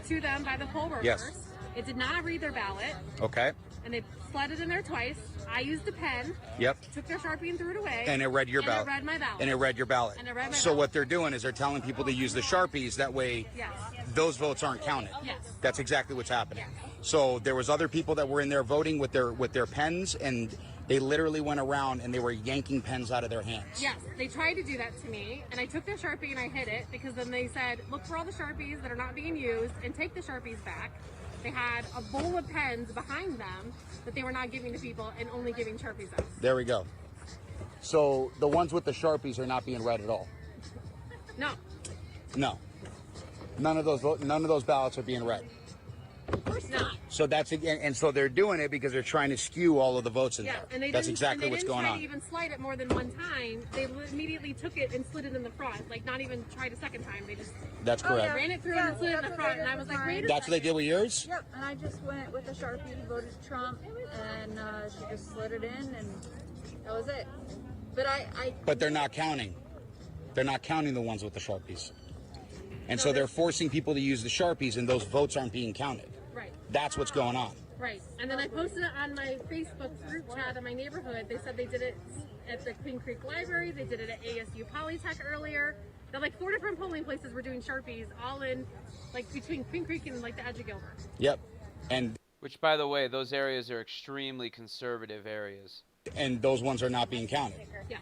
to them by the poll workers. Yes. It did not read their ballot. Okay. And they slid it in there twice. I used a pen. Yep. Took their Sharpie and threw it away. And it read your ballot. And it read my ballot. And it read your ballot. And it read my So ballot. what they're doing is they're telling people to use the Sharpies. That way, yes, those votes aren't counted. Yes. That's exactly what's happening. Yes. So there was other people that were in there voting with their pens, and they literally went around and they were yanking pens out of their hands. Yes, they tried to do that to me, and I took their Sharpie and I hid it because then they said, look for all the Sharpies that are not being used and take the Sharpies back. They had a bowl of pens behind them that they were not giving to people and only giving Sharpies out. There we go. So the ones with the Sharpies are not being read at all? No. No. None of those ballots are being read. Of course not. So that's and so they're doing it because they're trying to skew all of the votes in there. And they that's exactly what's going on. They didn't try to even slide it more than one time. They immediately took it and slid it in the front, like not even tried a second time. They just that's correct. ran it through and slid it in the front, and I was like, wait a That's what they did with yours? Yep, and I just went with a Sharpie, voted Trump, and she just slid it in, and that was it. But But they're not counting. They're not counting the ones with the Sharpies. And so they're forcing people to use the Sharpies, and those votes aren't being counted. Right. That's what's going on. Right. And then I posted it on my Facebook group chat in my neighborhood. They said they did it at the Queen Creek Library. They did it at ASU Polytech earlier. That like 4 different polling places were doing Sharpies all in like between Queen Creek and like the edge of Gilbert. Yep. And Which, by the way, those areas are extremely conservative areas. And those ones are not being counted. Yes.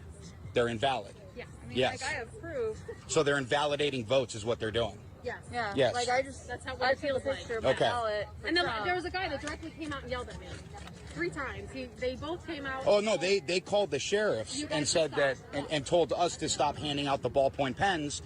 They're invalid. Yes. I mean, Yes. like, I have proof. So they're invalidating votes is what they're doing. Yes. Yeah. Yes. Like, That's how I it took a feels like. picture of my Okay. ballot. for And then Trump. there was a guy that directly came out and yelled at me 3 times. They both came out. Oh, no, they called the sheriffs You guys and said that, stop. and told us to stop handing out the ballpoint pens,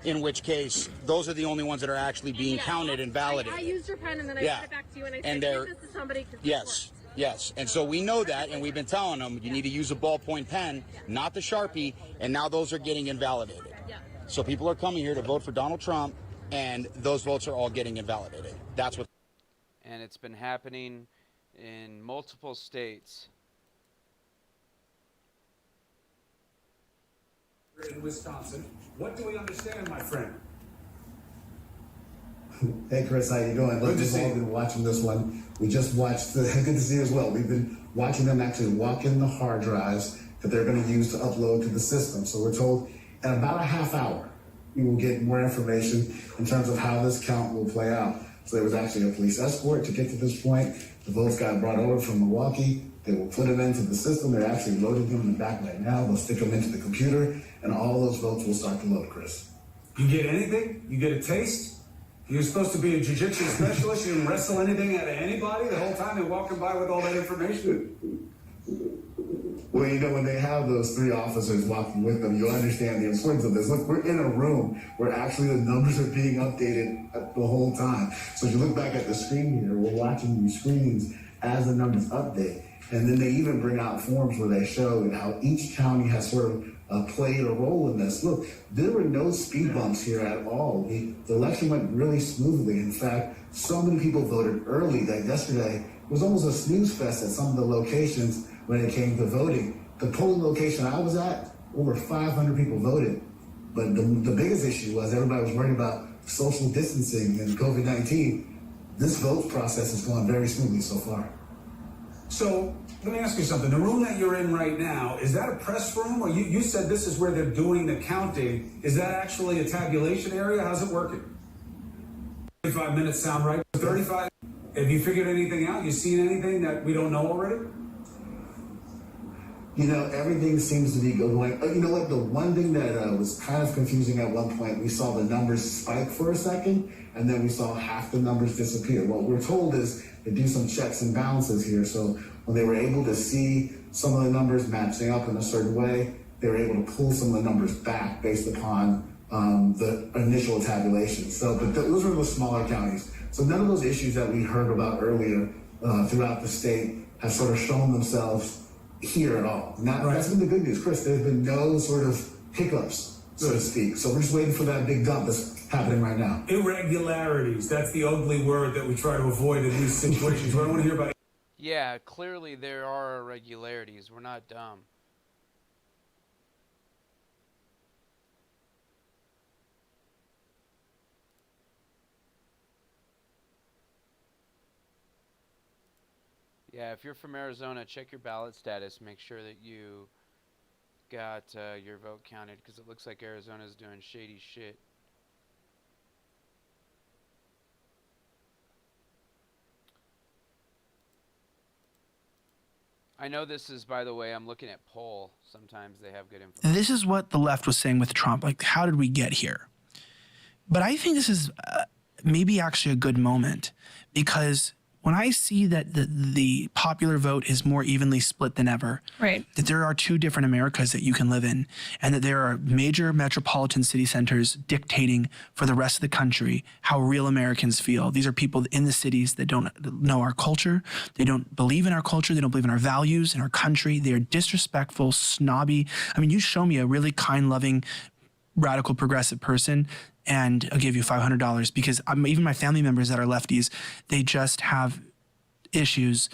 in which case those are the only ones that are actually being Yeah. counted and validated. I used your pen and then I Yeah. sent it back to you and I And said, they're- give this to somebody. 'Cause this Yes, works." yes. And so we know that, and we've been telling them you need to use a ballpoint pen, not the Sharpie, and now those are getting invalidated. Yeah. So people are coming here to vote for Donald Trump, and those votes are all getting invalidated. That's what. And it's been happening in multiple states. In Wisconsin. What do we understand, my friend? Hey Chris, how you doing? Good to We've see all you. been watching this one. We just watched, good to see you as well. We've been watching them actually walk in the hard drives that they're going to use to upload to the system. So we're told in about a half hour, we will get more information in terms of how this count will play out. So there was actually a police escort to get to this point. The votes got brought over from Milwaukee. They will put them into the system. They're actually loading them in the back right now. They'll stick them into the computer, and all those votes will start to load, Chris. You get anything? You get a taste? You're supposed to be a jiu-jitsu specialist. You didn't wrestle anything out of anybody the whole time they're walking by with all that information? Well, you know, when they have those 3 officers walking with them, you'll understand the importance of this. Look, we're in a room where actually the numbers are being updated the whole time. So if you look back at the screen here, we're watching these screens as the numbers update. And then they even bring out forms where they show how each county has sort of played a role in this. Look, there were no speed bumps here at all. The election went really smoothly. In fact, so many people voted early that yesterday was almost a snooze fest at some of the locations when it came to voting. The polling location I was at, over 500 people voted. But the biggest issue was everybody was worried about social distancing and COVID-19. This vote process is going very smoothly so far. So let me ask you something. The room that you're in right now, is that a press room? Or you said this is where they're doing the counting. Is that actually a tabulation area? How's it working? 35 minutes sound right? 35? Have you figured anything out? You seen anything that we don't know already? You know, everything seems to be going. You know what? The one thing that was kind of confusing at one point, we saw the numbers spike for a second, and then we saw half the numbers disappear. What we're told is they do some checks and balances here. So when they were able to see some of the numbers matching up in a certain way, they were able to pull some of the numbers back based upon the initial tabulation. So, but those were the smaller counties. So none of those issues that we heard about earlier throughout the state have sort of shown themselves here at all. That's been the good news, Chris. There's been no sort of hiccups, so to speak. So we're just waiting for that big dump that's happening right now. Irregularities. That's the ugly word that we try to avoid in these situations. We don't want to hear about it. Yeah, clearly there are irregularities. We're not dumb. Yeah, if you're from Arizona, check your ballot status. Make sure that you got your vote counted, because it looks like Arizona's doing shady shit. I know this is, by the way, I'm looking at poll. Sometimes they have good information. This is what the left was saying with Trump. Like, how did we get here? But I think this is maybe actually a good moment, because when I see that the popular vote is more evenly split than ever, Right. that there are 2 different Americas that you can live in, and that there are major metropolitan city centers dictating for the rest of the country how real Americans feel. These are people in the cities that don't know our culture. They don't believe in our culture. They don't believe in our values, in our country. They are disrespectful, snobby. I mean, you show me a really kind, loving, radical, progressive person, and I'll give you $500, because even my family members that are lefties, they just have issues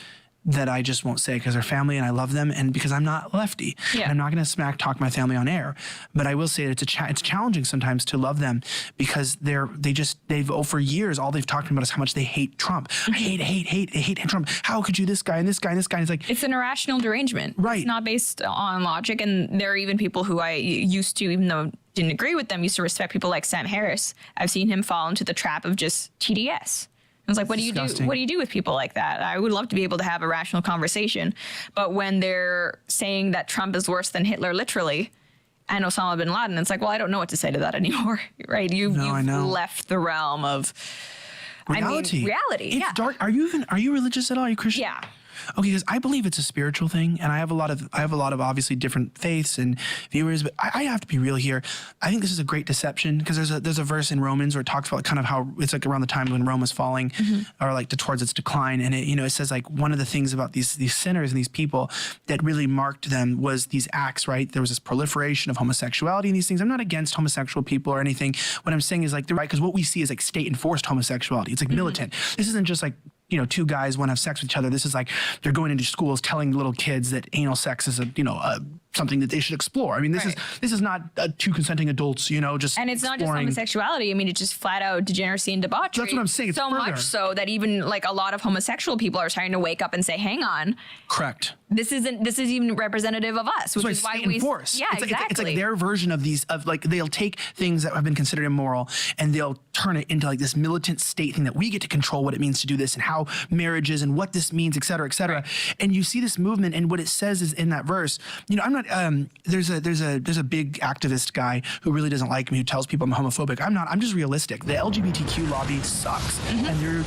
that I just won't say because they're family and I love them, and because I'm not lefty. Yeah. And I'm not going to smack talk my family on air, but I will say that it's challenging sometimes to love them, because they've for years all they've talked about is how much they hate Trump. I hate Trump. How could you, this guy and this guy and this guy? And it's like, It's an irrational derangement. Right. It's not based on logic. And there are even people who I used to, even though didn't agree with them, used to respect people like Sam Harris. I've seen him fall into the trap of just TDS. I was like, what do you do? Disgusting. What do you do with people like that? I would love to be able to have a rational conversation. But when they're saying that Trump is worse than Hitler, literally, and Osama bin Laden, it's like, well, I don't know what to say to that anymore, right? You've left the realm of reality. Reality. It's dark. Are you religious at all? Are you Christian? Yeah. Okay, because I believe it's a spiritual thing, and I have a lot of obviously different faiths and viewers, but I have to be real here. I think this is a great deception because there's a verse in Romans where it talks about kind of how it's like around the time when Rome was falling, or like towards its decline, and it says like one of the things about these sinners and these people that really marked them was these acts, right? There was this proliferation of homosexuality and these things. I'm not against homosexual people or anything. What I'm saying is like they're right, because what we see is like state enforced homosexuality. It's like militant. This isn't just like, two guys want to have sex with each other. This is like they're going into schools telling little kids that anal sex is something that they should explore. I mean, this is not two consenting adults, just and it's not just homosexuality. I mean, it's just flat out degeneracy and debauchery. That's what I'm saying. It's so further. much so that even like a lot of homosexual people are starting to wake up and say, "Hang on, correct. This is even representative of us," which is why we enforce. Yeah, exactly. It's like their version of these they'll take things that have been considered immoral and they'll turn it into like this militant state thing that we get to control what it means to do this and how marriage is and what this means, et cetera, et cetera. Right. And you see this movement, and what it says is in that verse. I'm not. There's a big activist guy who really doesn't like me, who tells people I'm homophobic. I'm not. I'm just realistic. The LGBTQ lobby sucks, and they're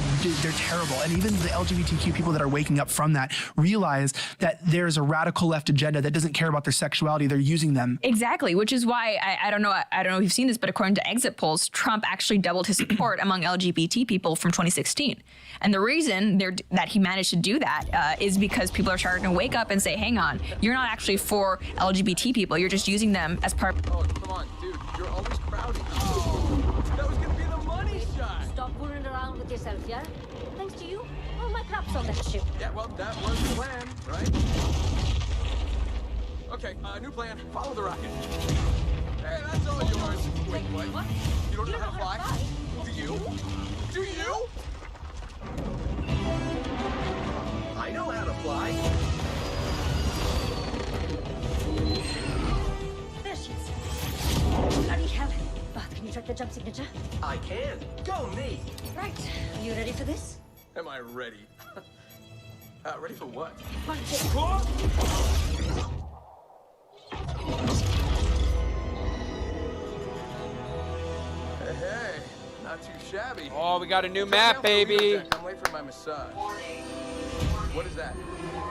terrible. And even the LGBTQ people that are waking up from that realize that there's a radical left agenda that doesn't care about their sexuality. They're using them. Exactly, which is why I don't know if you've seen this, but according to exit polls, Trump actually doubled his support among LGBT people from 2016. And the reason that he managed to do that is because people are starting to wake up and say, hang on, you're not actually for LGBT people. You're just using them as part. Oh, come on, dude. You're always crowding. Oh, that was going to be the money shot. Stop fooling around with yourself, yeah? Thanks to you, all my crap's on that ship. Yeah, well, that was the plan, right? Okay, new plan. Follow the rocket. Hey, that's all yours. Wait, what? You don't know how to fly? Do you? Do you? I know how to fly. There she is. Bloody hell. Bart, can you track the jump signature? I can. Go me. Right. Are you ready for this? Am I ready? Ready for what? Punch it. Hey, not too shabby. Oh, we got a new map, baby. I'm late for my massage. What is that?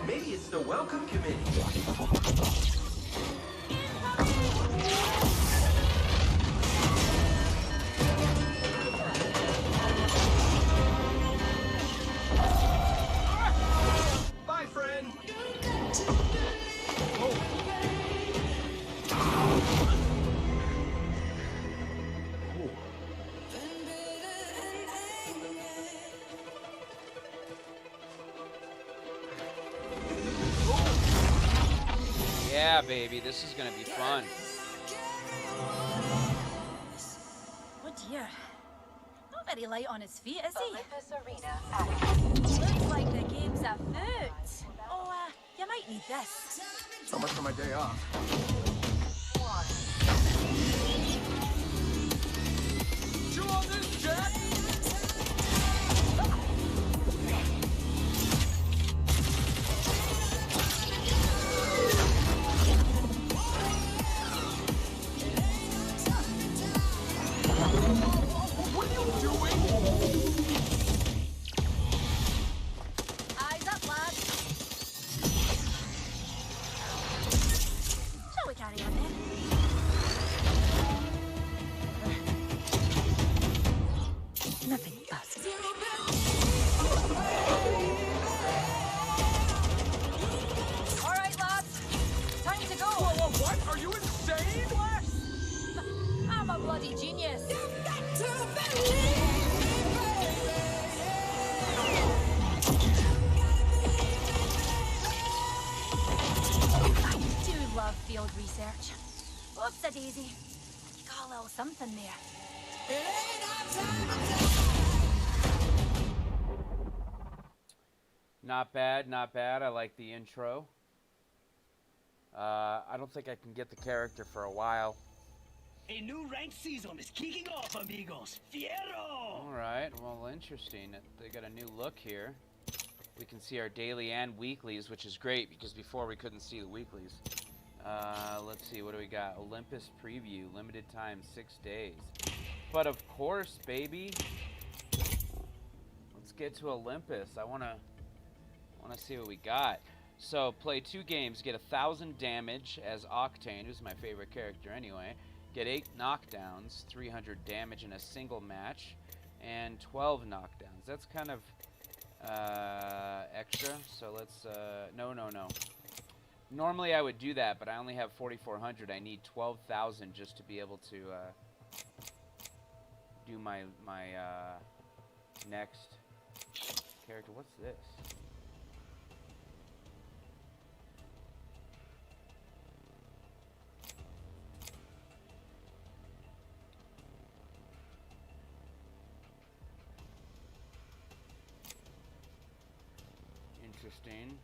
Maybe it's the welcome committee. Bye, friend. Yeah, baby, this is gonna be fun. Oh dear. Not very light on his feet, is he? Arena. Looks like the game's afoot. Oh, you might need this. So much for my day off. Chew on this, Jack! What are you doing? Eyes up, lads. Shall we carry on then? Nothing else. All right, lads. Time to go. Whoa, what? Are you insane? I'm a bloody genius. I do love field research. Whoops a daisy. You got a little something there. Not bad, not bad. I like the intro. I don't think I can get the character for a while. A new ranked season is kicking off, amigos. Fierro! All right, well, interesting. They got a new look here. We can see our daily and weeklies, which is great because before we couldn't see the weeklies. Let's see, what do we got? Olympus preview, limited time, 6 days. But of course, baby, let's get to Olympus. I wanna see what we got. So play 2 games, get 1,000 damage as Octane, who's my favorite character anyway. Get 8 knockdowns, 300 damage in a single match, and 12 knockdowns. That's kind of extra. So let's no. Normally I would do that, but I only have 4,400. I need 12,000 just to be able to do my next character. What's this? Interesting.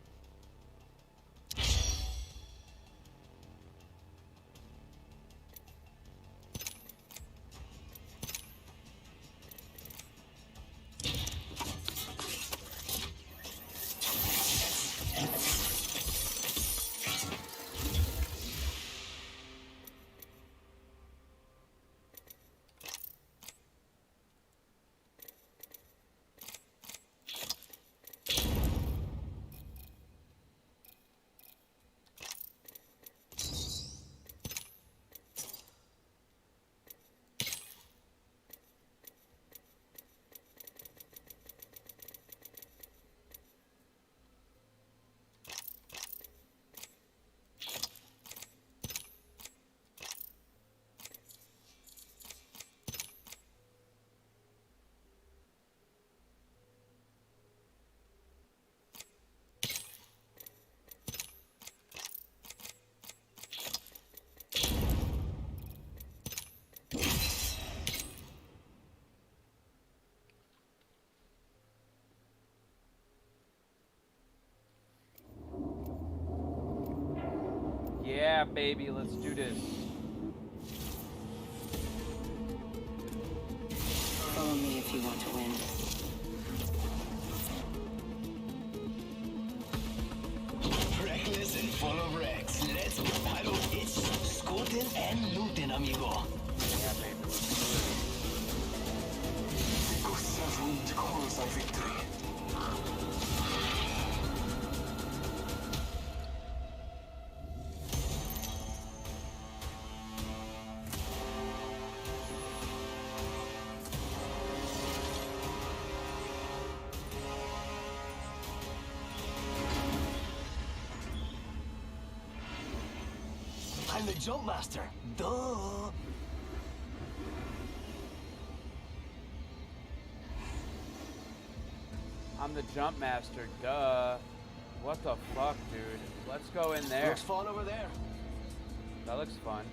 Yeah, baby, let's do this. Follow me if you want to win. Reckless and full of wrecks. Let's paddle it's scooting and looting, amigo. Yeah, baby, let's do it. Victory. I'm the jump master. Duh. I'm the jump master, duh. What the fuck, dude? Let's go in there. Looks fun over there. That looks fun.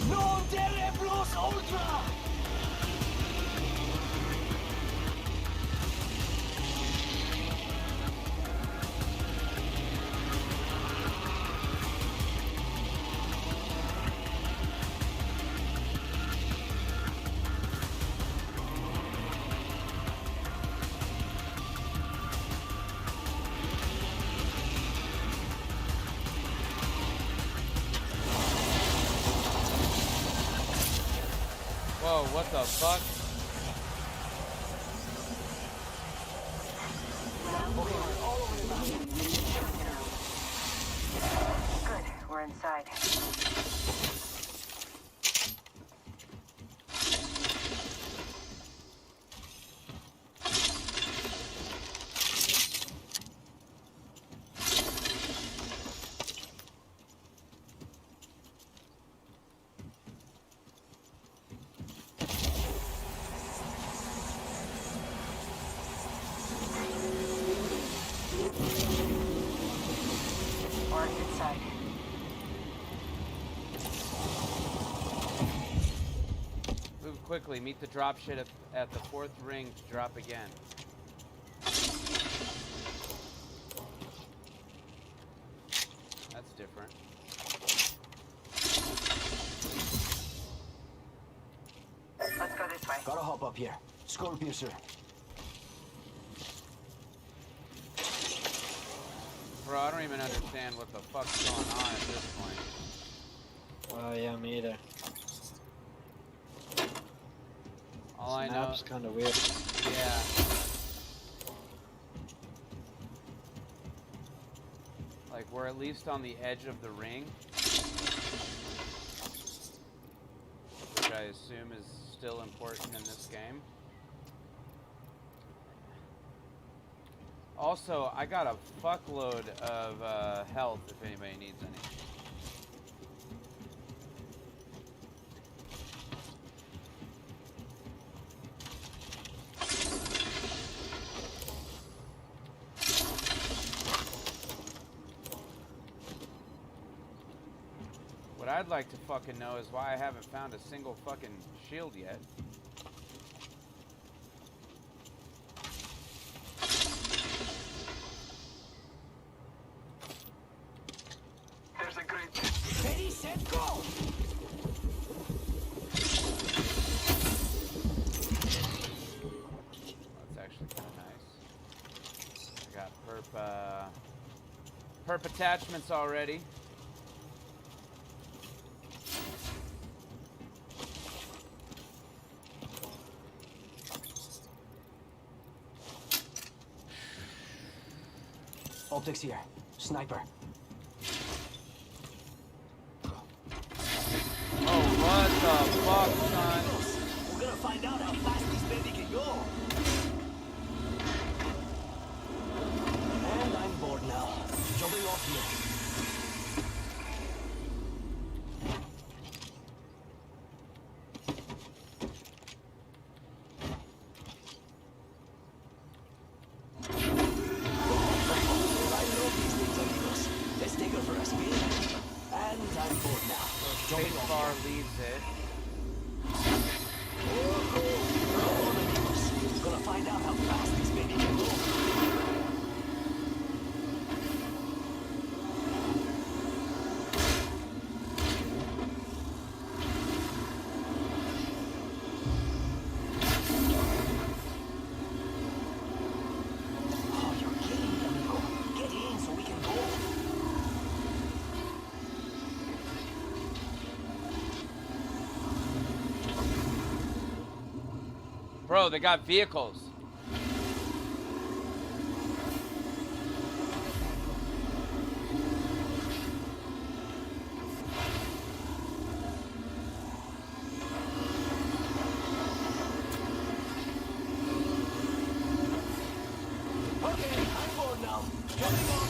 No Telepros Ultra! Whoa, what the fuck? Good, we're inside. Move quickly. Meet the drop shit at the 4th ring to drop again. That's different. Let's go this way. Gotta hop up here. Scorpio, sir. Bro, I don't even understand what the fuck's going on at this point. Oh yeah, me either. All I know is kind of weird. Yeah. Like, we're at least on the edge of the ring. Which I assume is still important in this game. Also, I got a fuckload of health if anybody needs any. What I'd like to fucking know is why I haven't found a single fucking shield yet. There's a great... Ready, set, go! That's actually kind of nice. I got perp attachments already. Optics here. Sniper. Oh, what the fuck, son? We're gonna find out how fast this baby can go. And I'm bored now. Jumping off here. Let's take her for a spin. And I'm bored now. Space bar leaves it. Gonna find out how fast this baby can go. Oh, you're kidding me, amigo. Get in so we can go. Bro, they got vehicles. Okay, I'm bored now. Jumping off.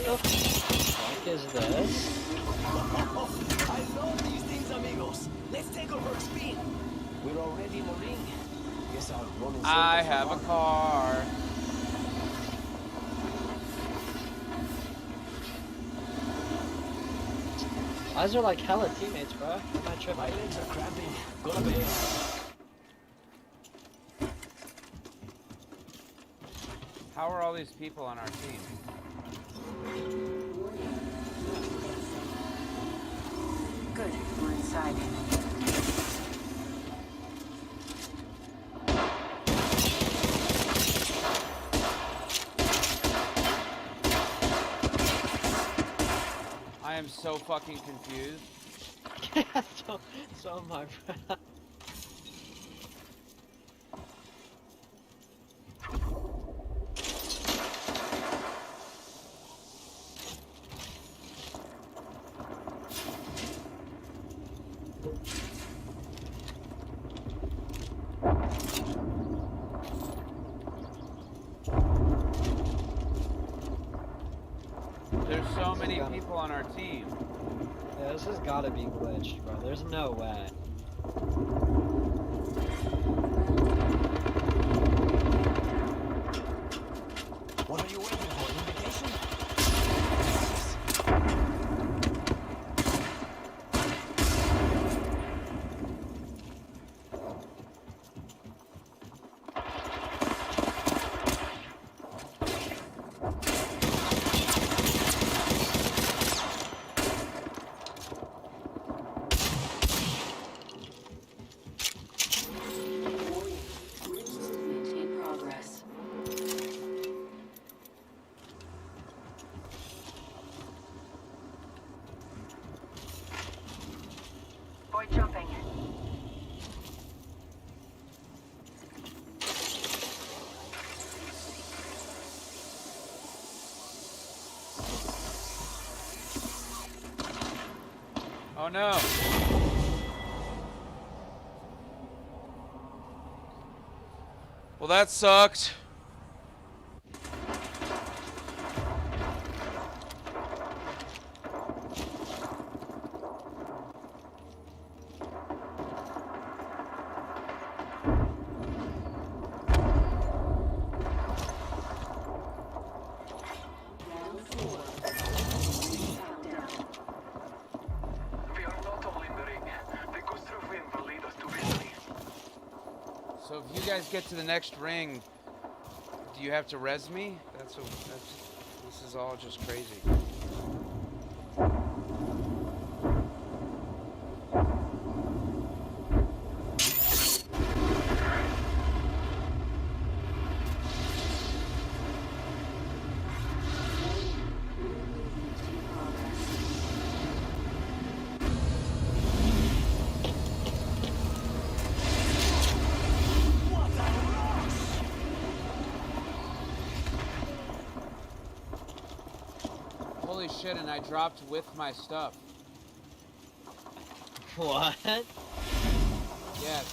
What is this? I love these things, amigos. Let's take over a spin. We're already in the ring. Guess I'll run in I circles have for a fun. car. Why is there like hella teammates, bro? Am I tripping? My legs are cramping. Gonna be. How are all these people on our team? Good, we're inside. I am so fucking confused. so am I, bro. many people on our team. Yeah, this has gotta be glitched, bro. There's no way. What are you waiting for? An invitation? Avoid jumping. Oh no! Well, that sucked. So if you guys get to the next ring, do you have to res me? This is all just crazy. Holy shit, and I dropped with my stuff. What? Yes.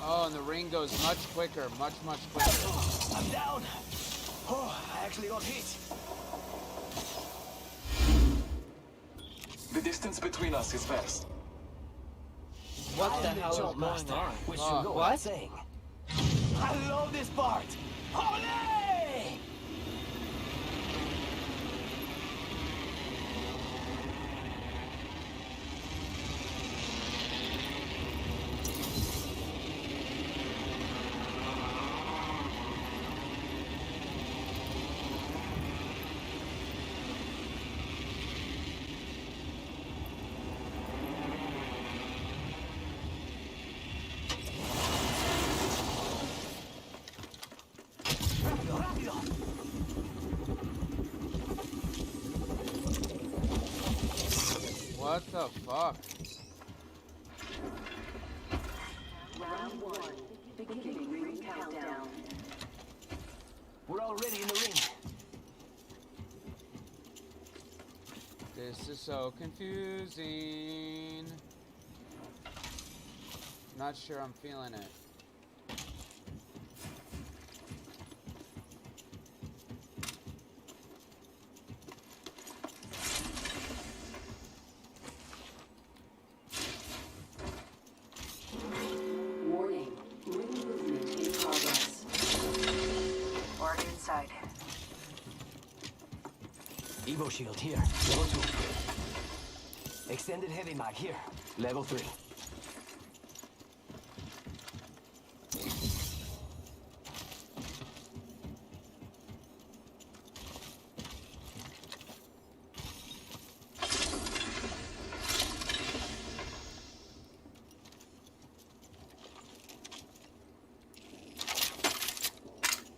Oh, and the ring goes much quicker, much quicker. I'm down. Oh, I actually got hit. The distance between us is vast. What the hell is going on? Which should go without saying. I love this part. Holy! What the fuck? Round one. Beginning ring countdown. We're already in the ring. This is so confusing. Not sure I'm feeling it. Warning. Ring movement in progress. Already inside. Evo shield here. Level 2. Extended heavy mag here. Level 3.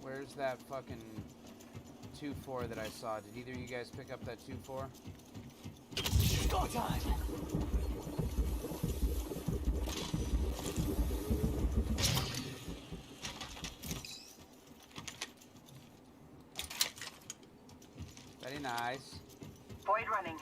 Where's that fucking 2-4 that I saw? Did either of you guys pick up that 2-4? Go time! Very nice. Void running.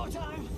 Go time!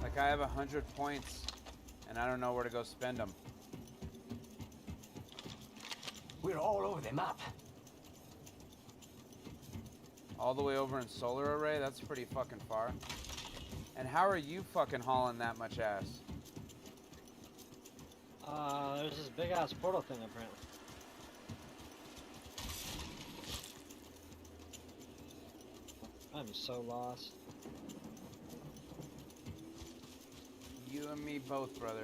Like I have 100 points and I don't know where to go spend them. We're all over the map. All the way over in solar array? That's pretty fucking far. And how are you fucking hauling that much ass? There's this big ass portal thing apparently. I'm so lost. You and me both, brother.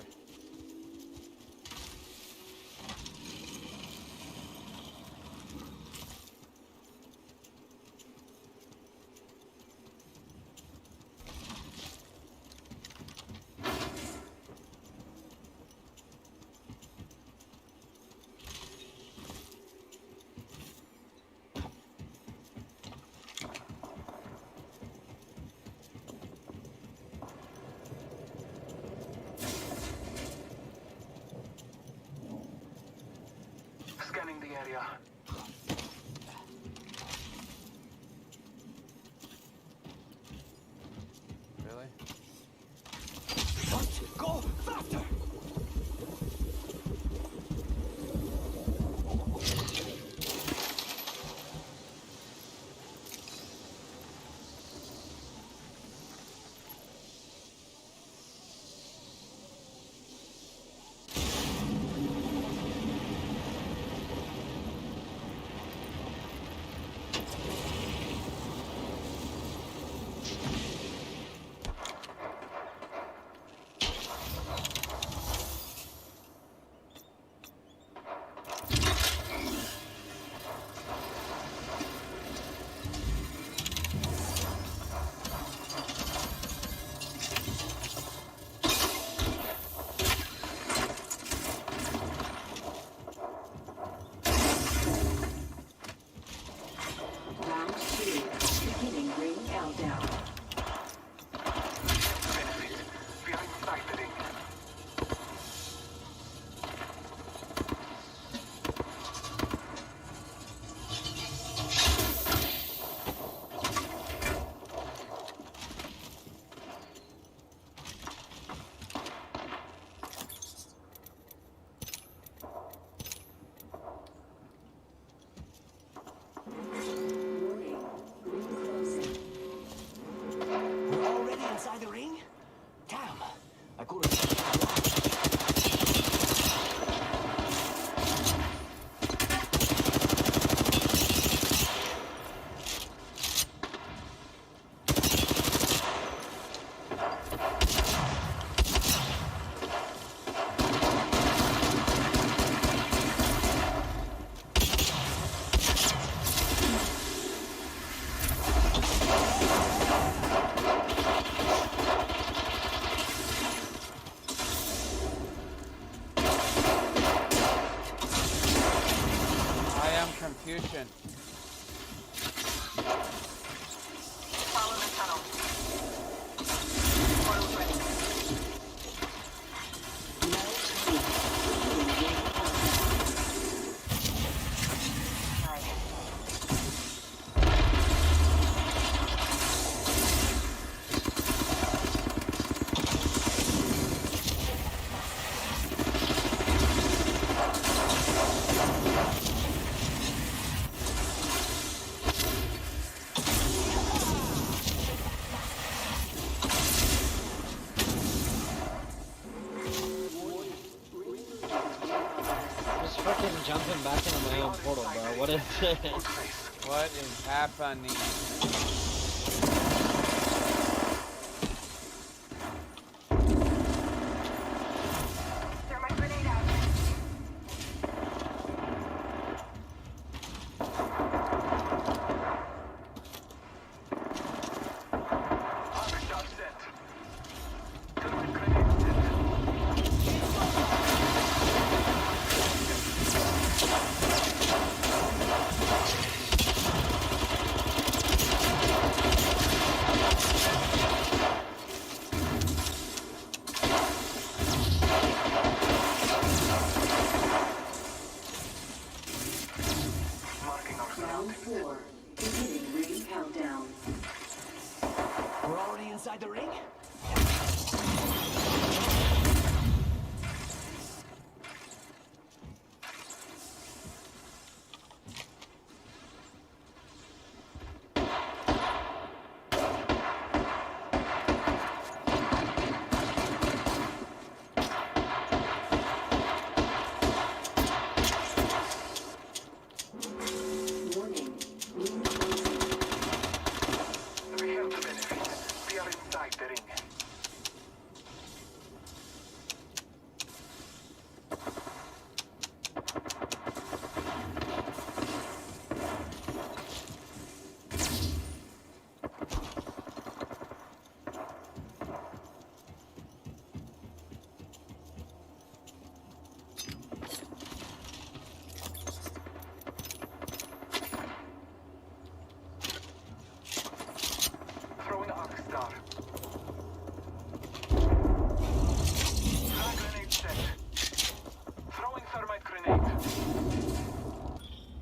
Scanning the area. Really? Go faster! Round 2. Beginning ring countdown. Feeling stifling. Warning. Ring closing. We're already inside the ring? Damn, I could have. I am Confucian. Follow the tunnel. Portal's ready. Just fucking jumping back into my own portal, bro. What is this? What is happening? 4. Beginning ring countdown. We're already inside the ring?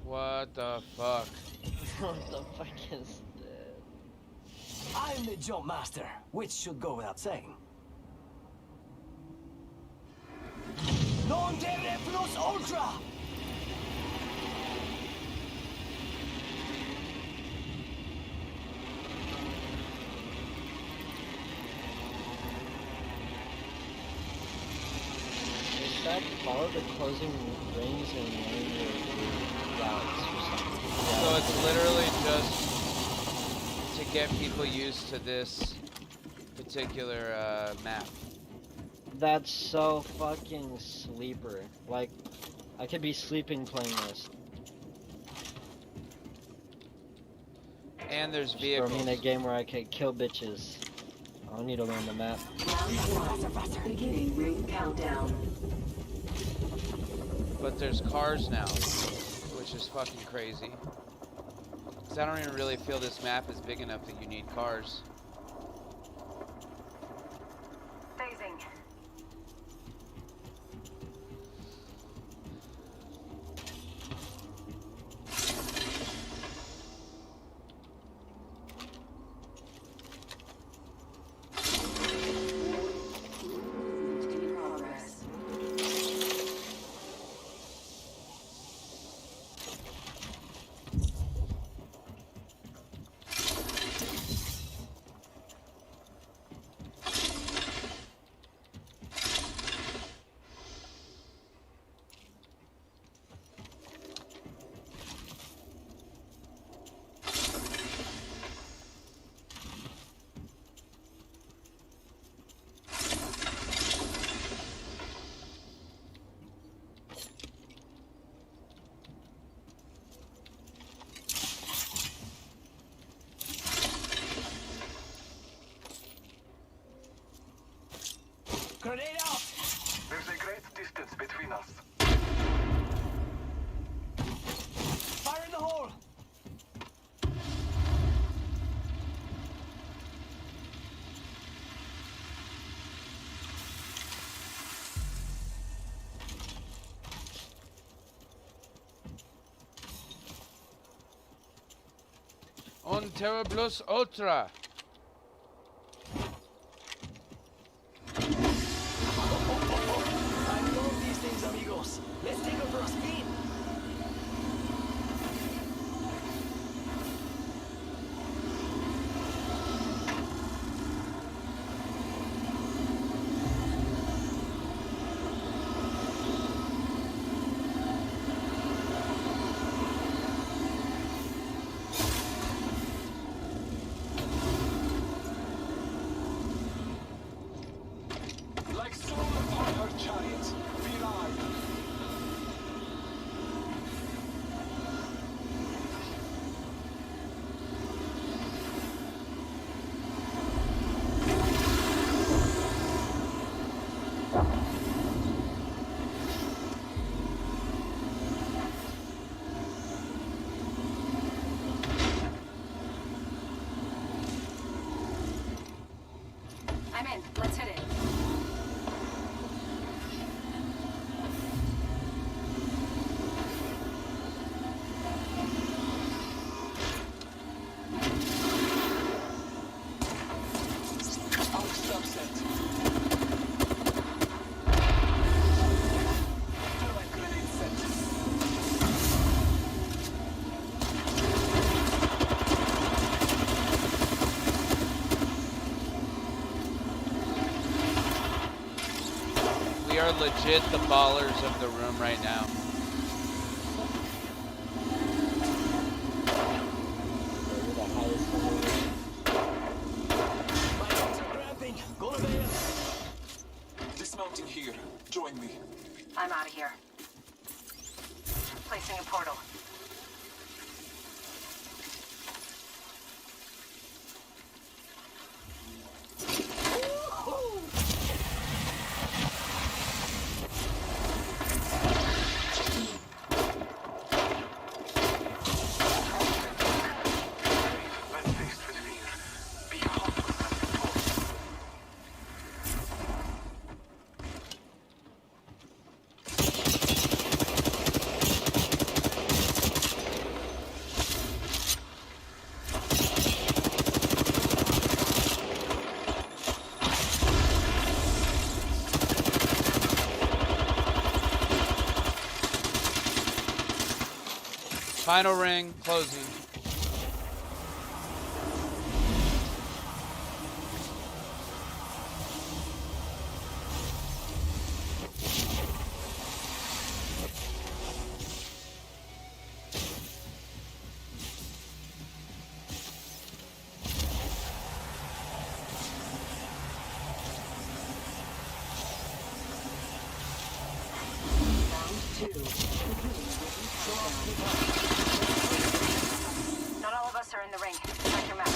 What the fuck? What the fuck is this? I'm the jump master, which should go without saying. Non deve plus ultra! Is that follow the closing rings and linear routes or something? So it's literally just to get people used to this particular map. That's so fucking sleeper. Like, I could be sleeping playing this. And there's Just vehicles. throw me in a game where I can kill bitches. I don't need to learn the map. Round 1. Beginning ring countdown. But there's cars now, which is fucking crazy. Because I don't even really feel this map is big enough that you need cars. Phasing. In progress. Grenade out! There's a great distance between us. Fire in the hole! Un terriblus ultra. I love these things, amigos. Let's take them for a spin. are legit the ballers of the room right now. Dismounting here. Join me. I'm out of here. Placing a portal. Final ring, closing. Not all of us are in the ring. Check your map.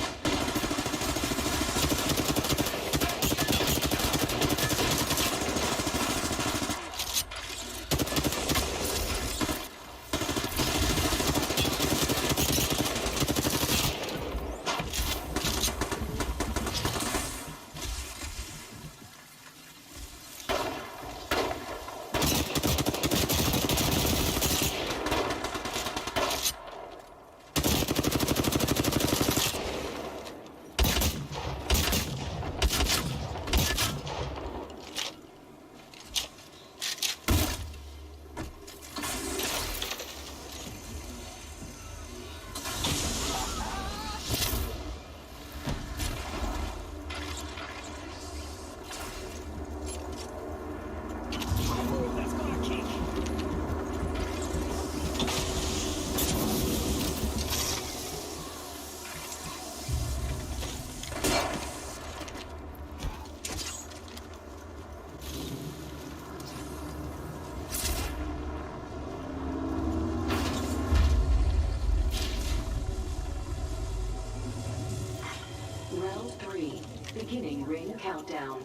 Round 3. Beginning ring countdown.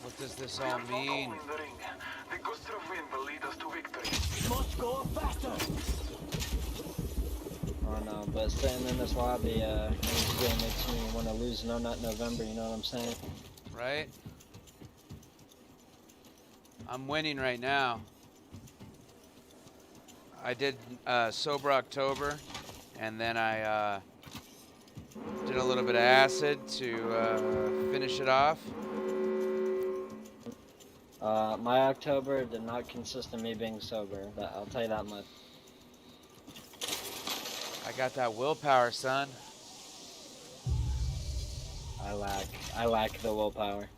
What does this all mean? The gust of wind will lead us to victory. Must go faster. Oh no, but staying in this lobby really makes me want to lose No Nut November, you know what I'm saying? Right? I'm winning right now. I did Sober October, and then I did a little bit of acid to finish it off. My October did not consist of me being sober, I'll tell you that much. I got that willpower, son. I lack the willpower.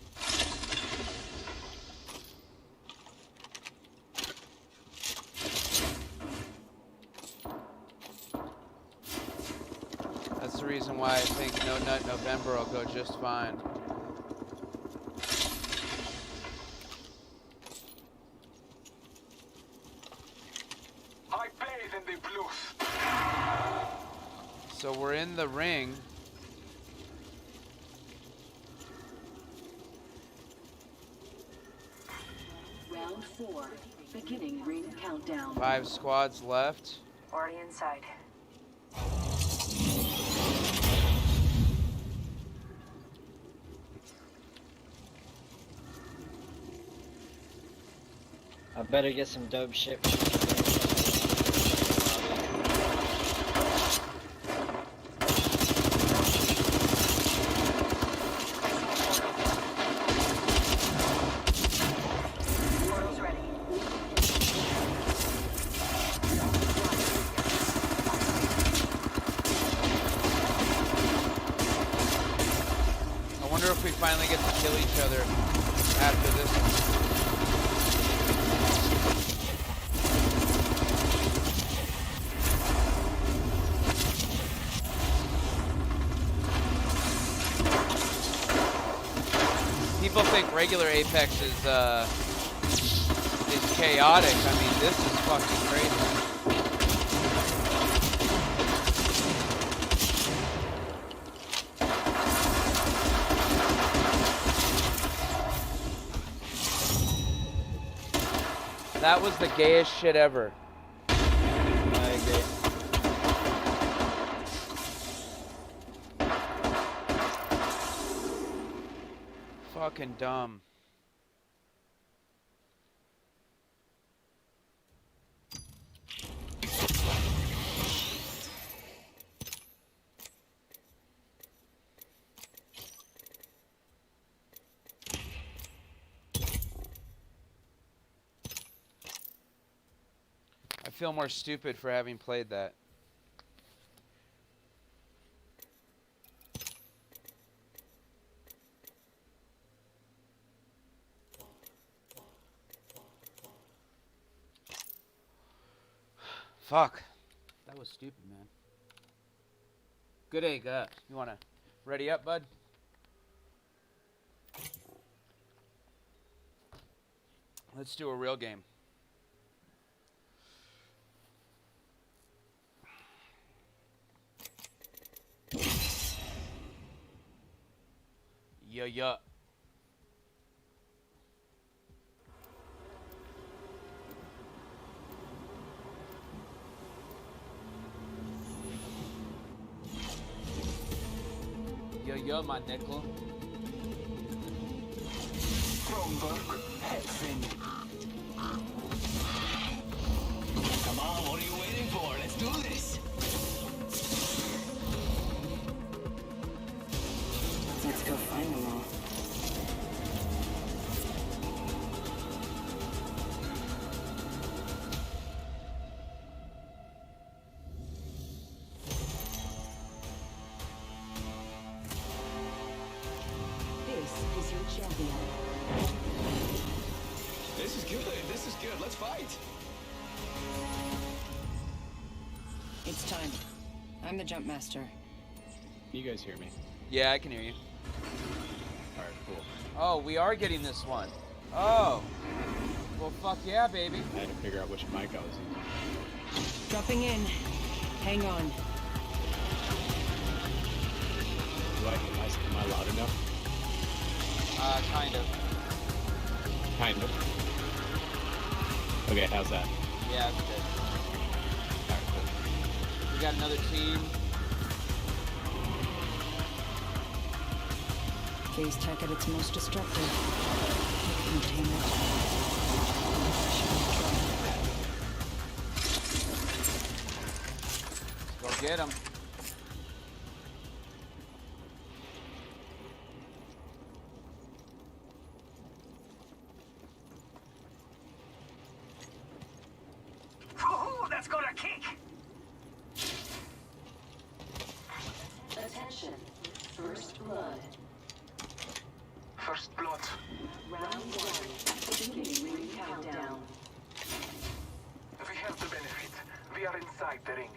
That's the reason why I think No Nut November will go just fine. I bathe in the blues. So we're in the ring. Round 4. Beginning ring countdown. 5 squads left. Already inside. I better get some dope shit. I wonder if we finally get to kill each other after this one. people think regular Apex is chaotic. I mean, this is fucking crazy. That was the gayest shit ever. I agree. Fucking dumb. I feel more stupid for having played that. Fuck. That was stupid, man. Good egg. You wanna ready up, bud? Let's do a real game. Yeah. Yo, my nickel. Come on, what are you waiting for? Let's do this. Let's go find them all. This is your champion. This is good. Let's fight. It's time. I'm the jump master. You guys hear me? Yeah, I can hear you. Alright, cool. Oh, we are getting this one. Oh. Well, fuck yeah, baby. I had to figure out which mic I was using. Dropping in. Hang on. Am I loud enough? Kind of. Kind of. Okay, how's that? Yeah, that's good. Alright, cool. We got another team. Phase tech at its most destructive. Contain it. Go get him. Ooh, that's got a kick. Attention. First blood. First blood. Round one. Beginning ring countdown. We have the benefit. We are inside the ring.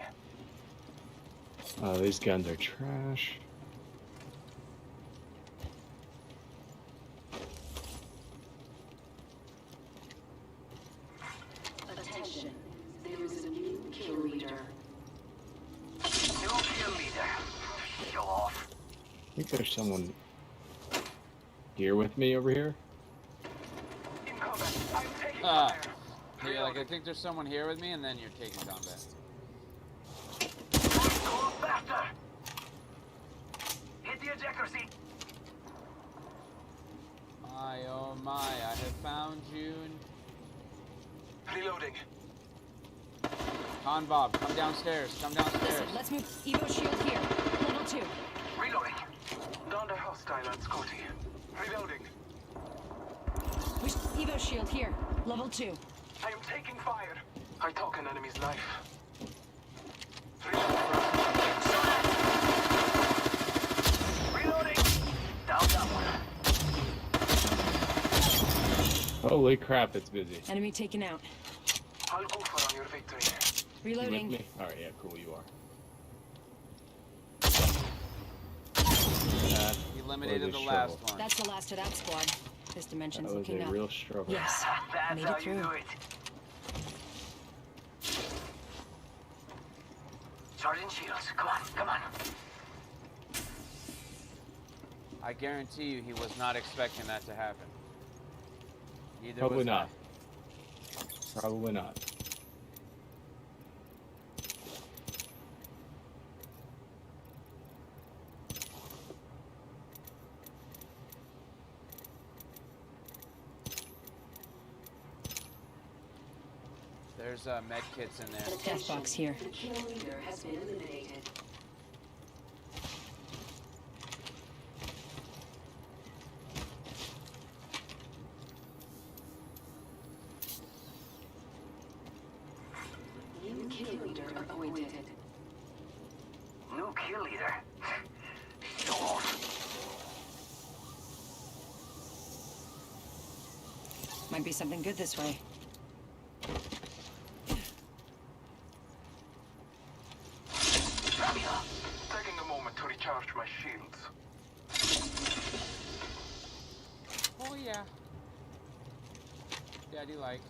Oh, these guns are trash. Attention. There is a new kill leader. New kill leader. Show off. I think there's someone here with me over here. Yeah, like I think there's someone here with me, and then you're taking combat. Go faster. Hit the ejector seat. My oh my, I have found you. Reloading. Con Bob, come downstairs. Come downstairs. Let's move. Evo shield here. Level 2. Reloading. Down the hostile on Scotty. Reloading. Evo shield here. Level 2. I am taking fire. I took an enemy's life. Reloading. Down that one. Holy crap, it's busy. Enemy taken out. I'll go for on your victory. You Reloading. with me? Alright, yeah, cool, you are. eliminated That was the a last struggle. one. That's the last of that squad. This dimension's That was looking a up. real struggle. Yes, made it through. Sergeant Shields, come on, come on. I guarantee you he was not expecting that to happen. Neither Probably was not. Probably not. There's med kits in there. Death box here. The kill leader has been eliminated. New kill leader appointed. New kill leader. Show off. Might be something good this way. Taking a moment to recharge my shields. Oh yeah. Daddy like.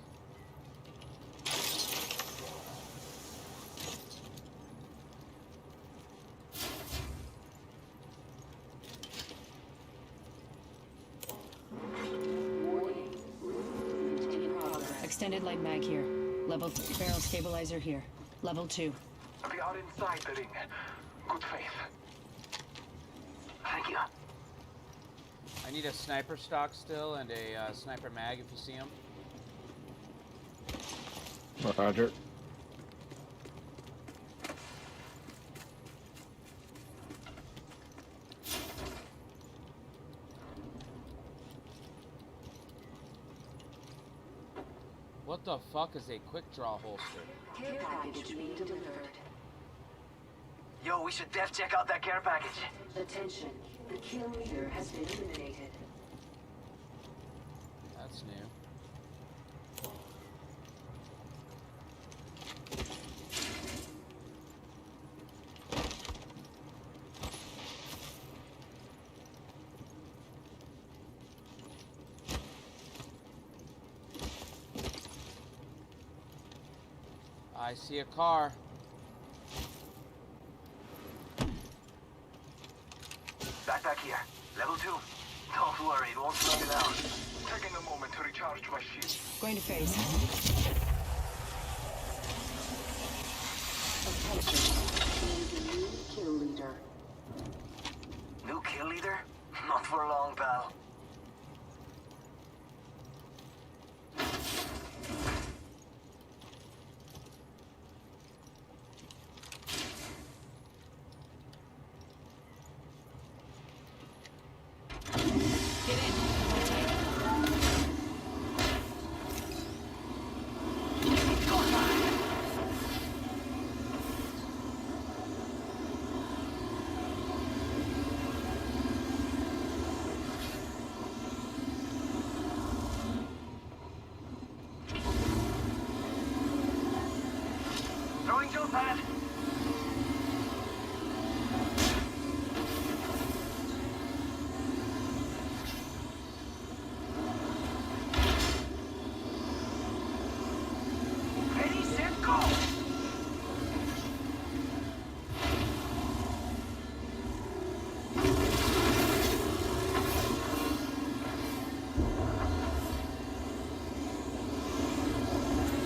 Extended light mag here. Level barrel stabilizer here. Level 2. We are inside the ring. Good faith. Thank you. I need a sniper stock still and a sniper mag if you see them. Roger. What the fuck is a quick draw holster? Care package being delivered. Yo, we should def check out that care package. Attention, the kill leader has been eliminated. That's new. I see a car. Backpack here. Level 2. Don't worry, it won't slow you down. Taking a moment to recharge my shields. Going to phase. New kill leader. New kill leader? Not for long, pal. Throwing jump pad. Ready, set, go.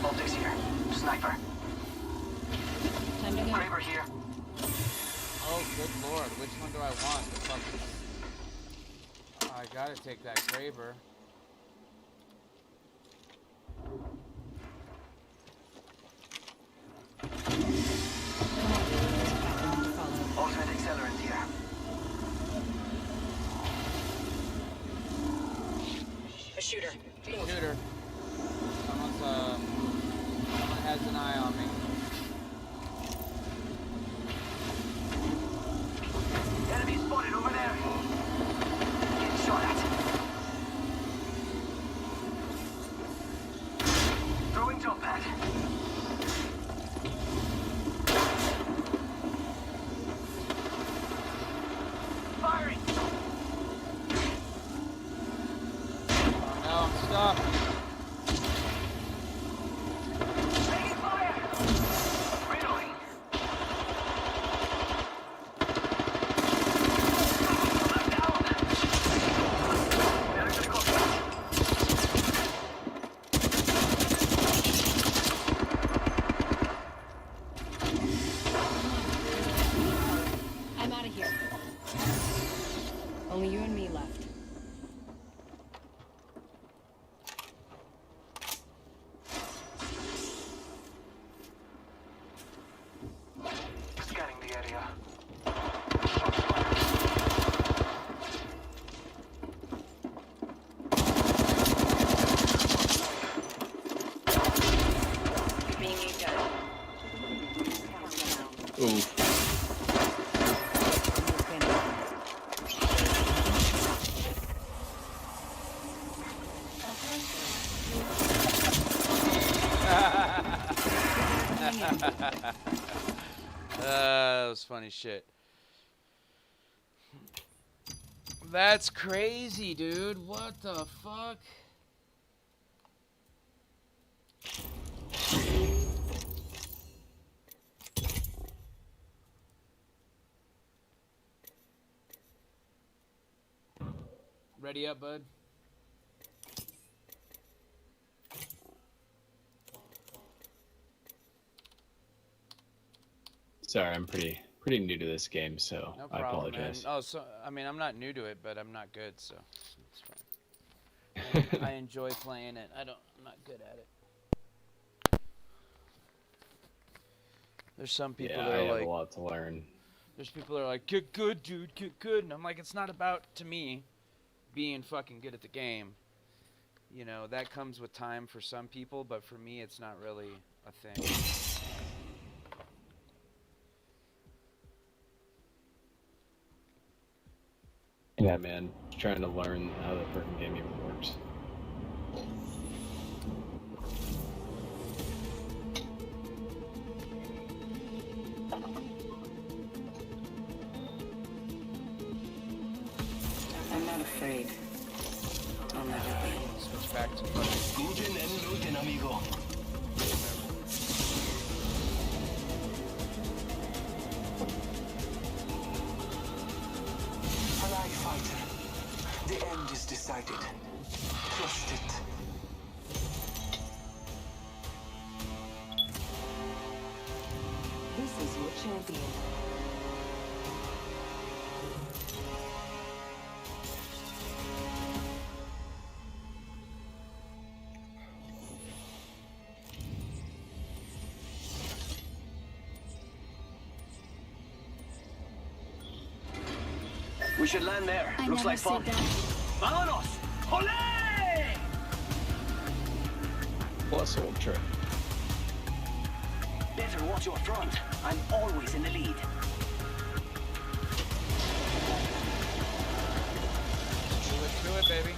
Optics here. Sniper. Time to go. Kraber here. Oh, good lord. Which one do I want? The fuck? I gotta take that Kraber. Ultimate accelerant here. A shooter. Shooter. Someone has an eye on me. Enemy spotted over there. Getting shot at. Throwing jump pad. Firing. Only you and me left. Scanning the area. Being eaten. Ooh. That was funny shit. That's crazy, dude. What the fuck? Ready up, bud? Sorry, I'm pretty new to this game, so No I problem, man. apologize. Oh, so I mean, I'm not new to it, but I'm not good, so it's fine. I enjoy playing it. I'm not good at it. There's some people Yeah, that I are have like, a lot to learn. there's people that are like, get good, dude, get good, and I'm like, it's not about, to me, being fucking good at the game. You know, that comes with time for some people, but for me, it's not really a thing. Yeah, man. Trying to learn how the freaking game even works. I'm not afraid. I'll never be. Switch back to fucking. Escuchen and looten, amigo. Ally fighter. The end is decided. Trust it. This is your champion. We should land there. I Looks never like fun. sit down. Vámonos! Olé! Plus ultra. Better watch your front. I'm always in the lead. Do it, baby.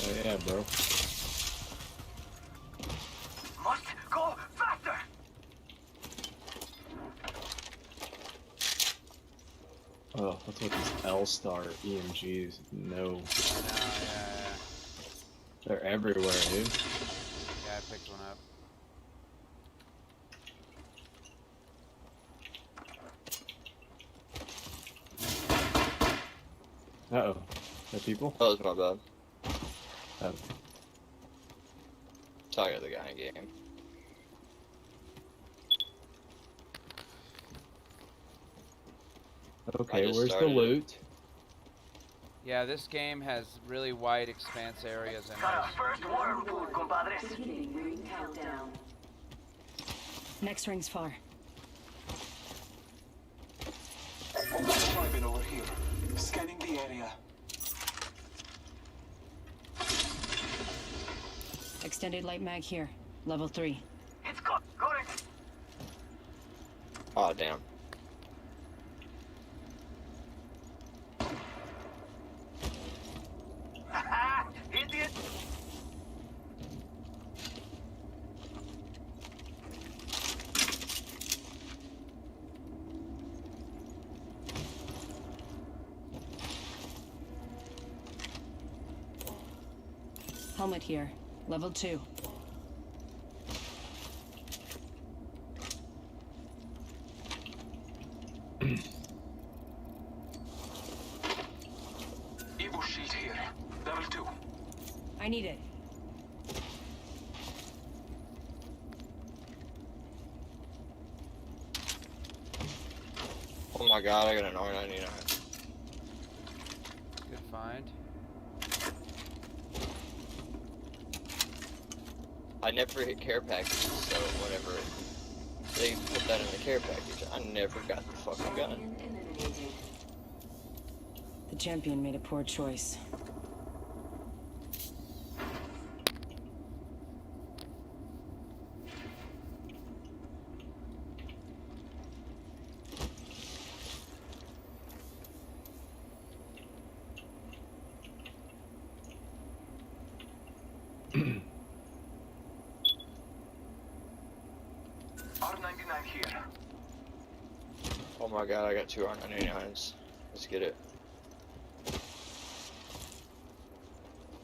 Oh yeah, bro. Must go faster! Oh, what's with these L-Star EMGs? No. Yeah. They're everywhere, dude. Yeah, I picked one up. Uh-oh. Are people? Oh, that's not bad. Oh. Talking to the guy in game. Okay, just where's the started it. loot? Yeah, this game has really wide expanse areas in Got it. our first whirlpool, compadres. Beginning ring countdown. Next ring's far. Private over here. Scanning the area. Extended light mag here. Level 3. It's got it. Oh, damn. Idiot. Helmet here. Level 2. Evo shield here. Level 2. I need it. Oh my god, I got an R99. Good find. I never hit care packages, so whenever they put that in the care package, I never got the fucking gun. The champion made a poor choice. R99 here. Oh my god, I got 2 R99s. Let's get it.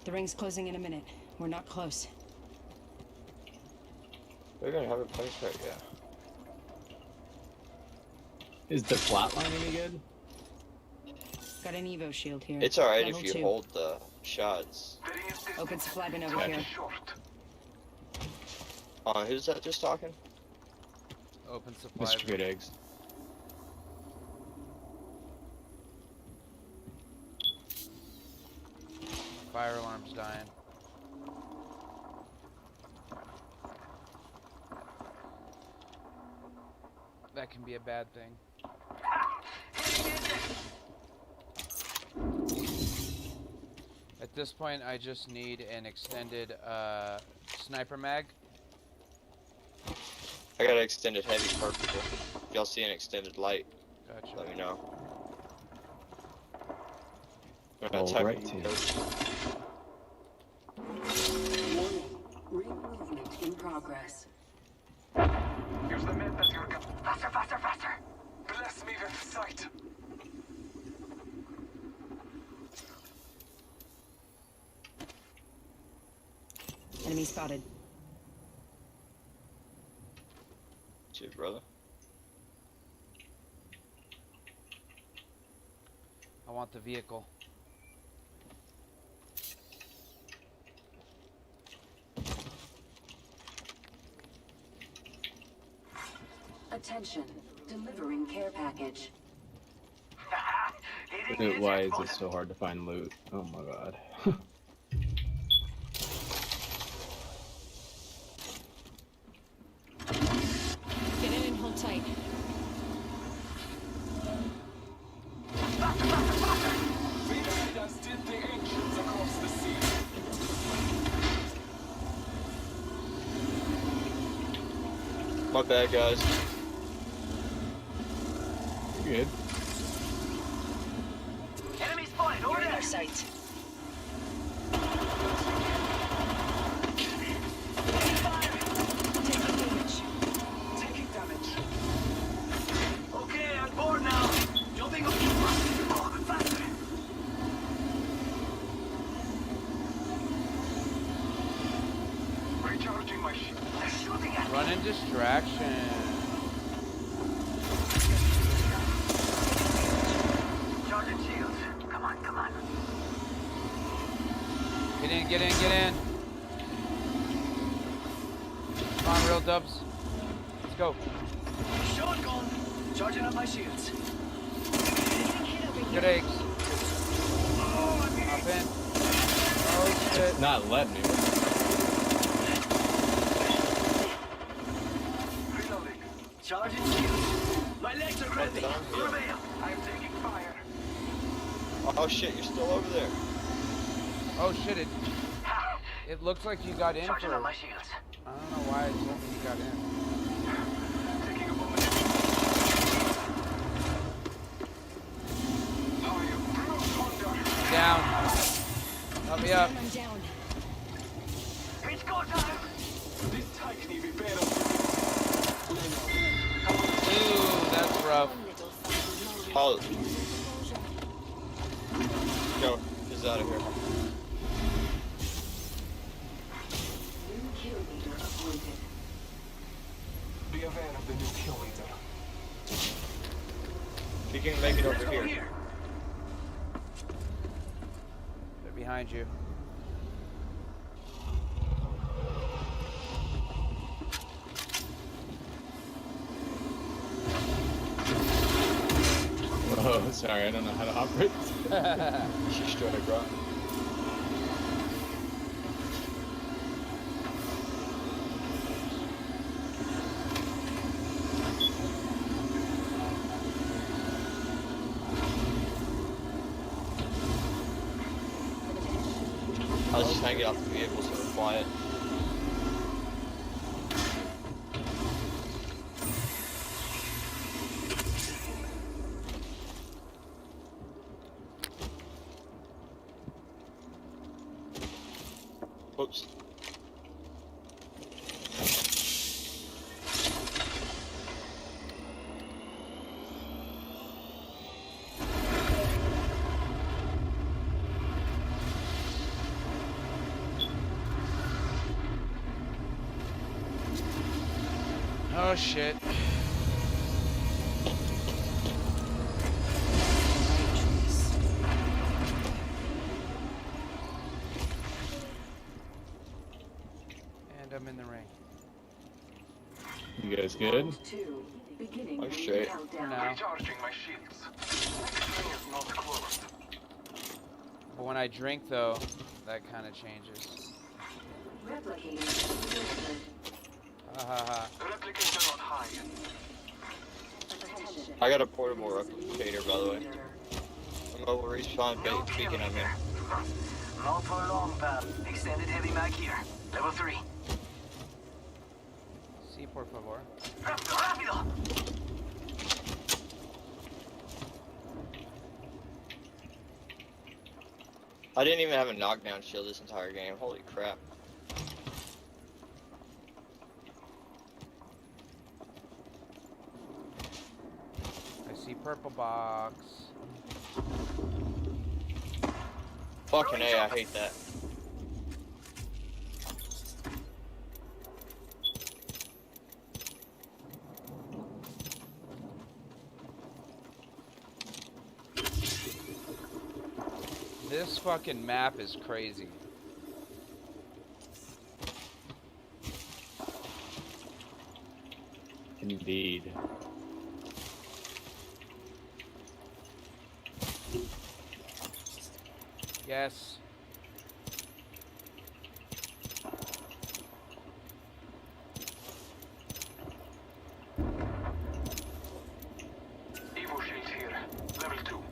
The ring's closing in a minute. We're not close. They're gonna have a place right, yeah. Is the flatline any good? Got an Evo shield here. It's alright Level if you 2. hold the shots. Open supply bin over here. Who's that just talking? Open supply. Mr. Good Eggs. Fire alarm's dying. That can be a bad thing. At this point, I just need an extended sniper mag. I got an extended heavy purple. If y'all see an extended light, gotcha. Let me know. Alright, team. Ring movement in progress. Use the map as your gun. Faster, faster, faster! Bless me with sight. Enemy spotted. Shit, brother. I want the vehicle. Attention, delivering care package. Dude, why is it so hard to find loot? Oh my god. Get in and hold tight. My bad, guys. You're good. Enemy spotted, over there! Sight. Taking damage. Okay, on board now. Jumping up. Oh, faster. Recharging my shield. They're shooting at me. Run in distraction. Charging shields. Come on, come on. Get in, get in, get in. Come on, real dubs. Let's go. Shotgun. Charging up my shields. Good eggs. Hop in. Oh shit. Not letting me. Reloading. Charging shields. My legs are ready. Prevail. I'm taking fire. Oh shit, you're still over there. Oh shit, it looks like you got in Charging for... up my shields. I don't know why it told me you got in. Taking a moment. How are you? I'm down. Help me up. I'm down. It's go time. This tank need be better. Ooh, that's rough. Hold. Go. He's out of here. New kill leader appointed. Be aware of the new kill leader. He can make it over Let's go here. They're behind you. Oh, sorry, I don't know how to operate. She's trying to grow. I was just trying to get off the vehicle so we're quiet. Whoops. Oh shit. And I'm in the ring. You guys good? I'm straight. Now. Recharging my shields. Ring is not closed. But when I drink though, that kind of changes. Replicator on high. I got a portable replicator, by the way. I'm over respawn beacon on there. Not for long, pal. Extended heavy mag here. Level 3. Si, por favor. Rápido! I didn't even have a knockdown shield this entire game. Holy crap. I see purple box. Fucking A, I hate that. This fucking map is crazy. Indeed. Yes. Evo shield here. Level 2.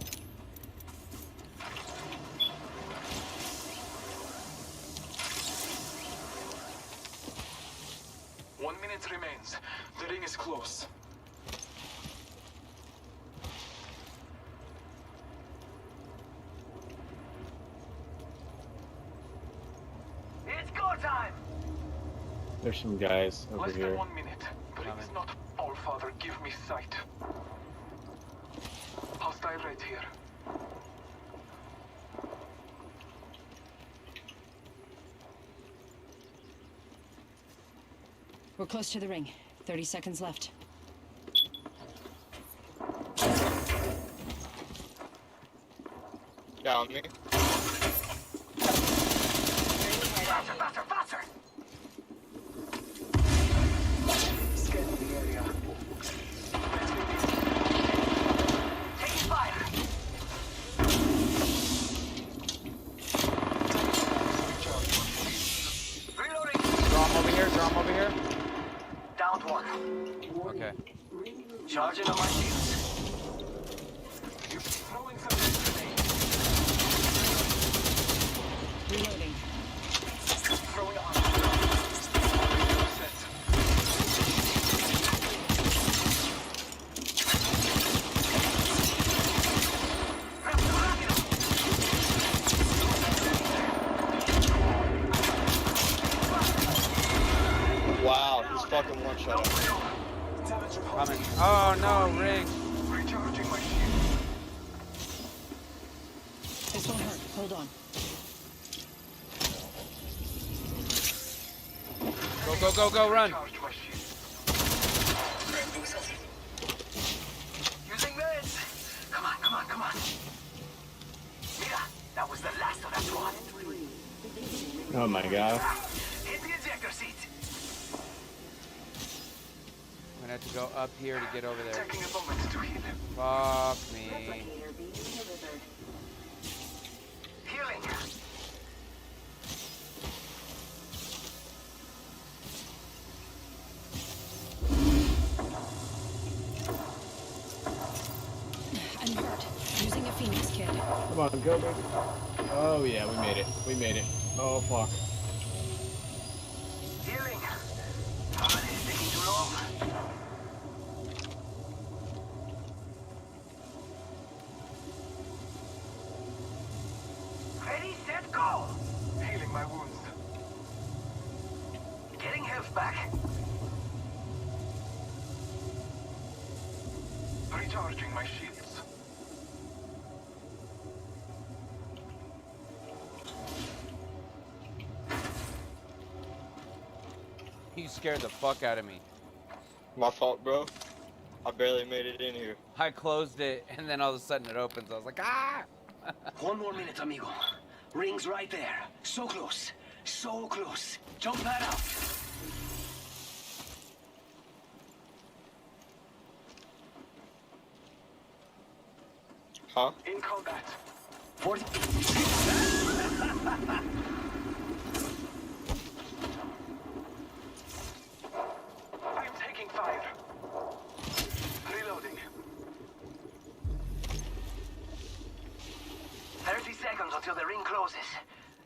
One minute remains. The ring is close. It's go time! There's some guys over Less here. than 1 minute. The ring is not. All Father, give me sight. Hostile right here. We're close to the ring. 30 seconds left. Yeah, on me. Faster, faster, faster! Scanning the area. Taking fire! Reloading! Draw him over here, draw him over here. Downed one. Okay. Charging on my shields. Throwing some grenades. Reloading. Throwing on. Set. Wow, he's fucking one shot. Coming. Oh no, ring. Recharging my shield. This won't hurt. Hold on. Go, go, go, go, run. Recharge my shield. Using meds! Come on, come on, come on! Mira, that was the last of that squad. Oh my god. Hit the ejector seat! I'm gonna have to go up here to get over there. Taking a moment to heal. Fuck me. Phoenix kid. Come on, go, baby. Oh, yeah, we made it. We made it. Oh, fuck. Healing. Oh, this is taking too long. Ready, set, go! Healing my wounds. Getting health back. Recharging my shields. You scared the fuck out of me. My fault, bro. I barely made it in here. I closed it, and then all of a sudden it opens. I was like, ah! 1 more minute, amigo. Ring's right there. So close. So close. Jump that out. Huh? In combat. 40. I'm taking fire. Reloading. 30 seconds until the ring closes.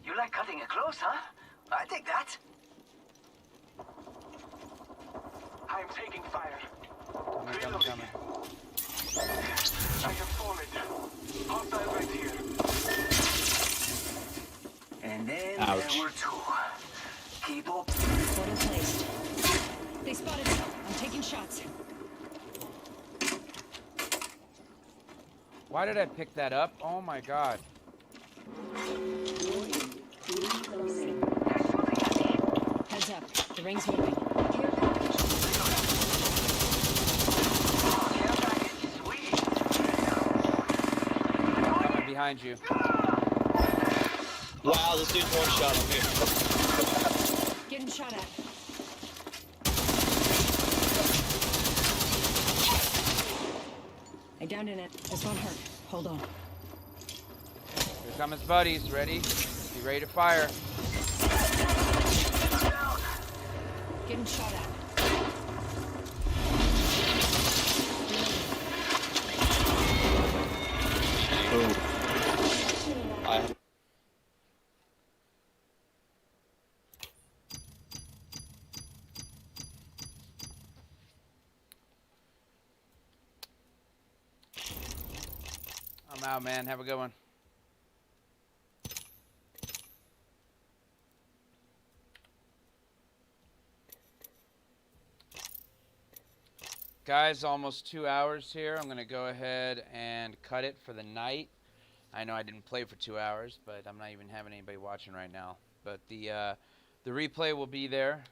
You like cutting it close, huh? I take that. I'm taking fire. Reloading. I have fallen. Hostile right here. And then Ouch. there were 2. Keep up. Portal placed. They spotted me. I'm taking shots. Why did I pick that up? Oh my god. Heads up. The ring's moving. Coming behind you. Wow, this dude's one shot on me. Getting shot at. I downed in it. This won't hurt. Hold on. Here come his buddies. Ready? Be ready to fire. Getting shot at. I I'm out, man. Have a good one. Guys, almost 2 hours here. I'm going to go ahead and cut it for the night. I know I didn't play for 2 hours, but I'm not even having anybody watching right now. But the replay will be there.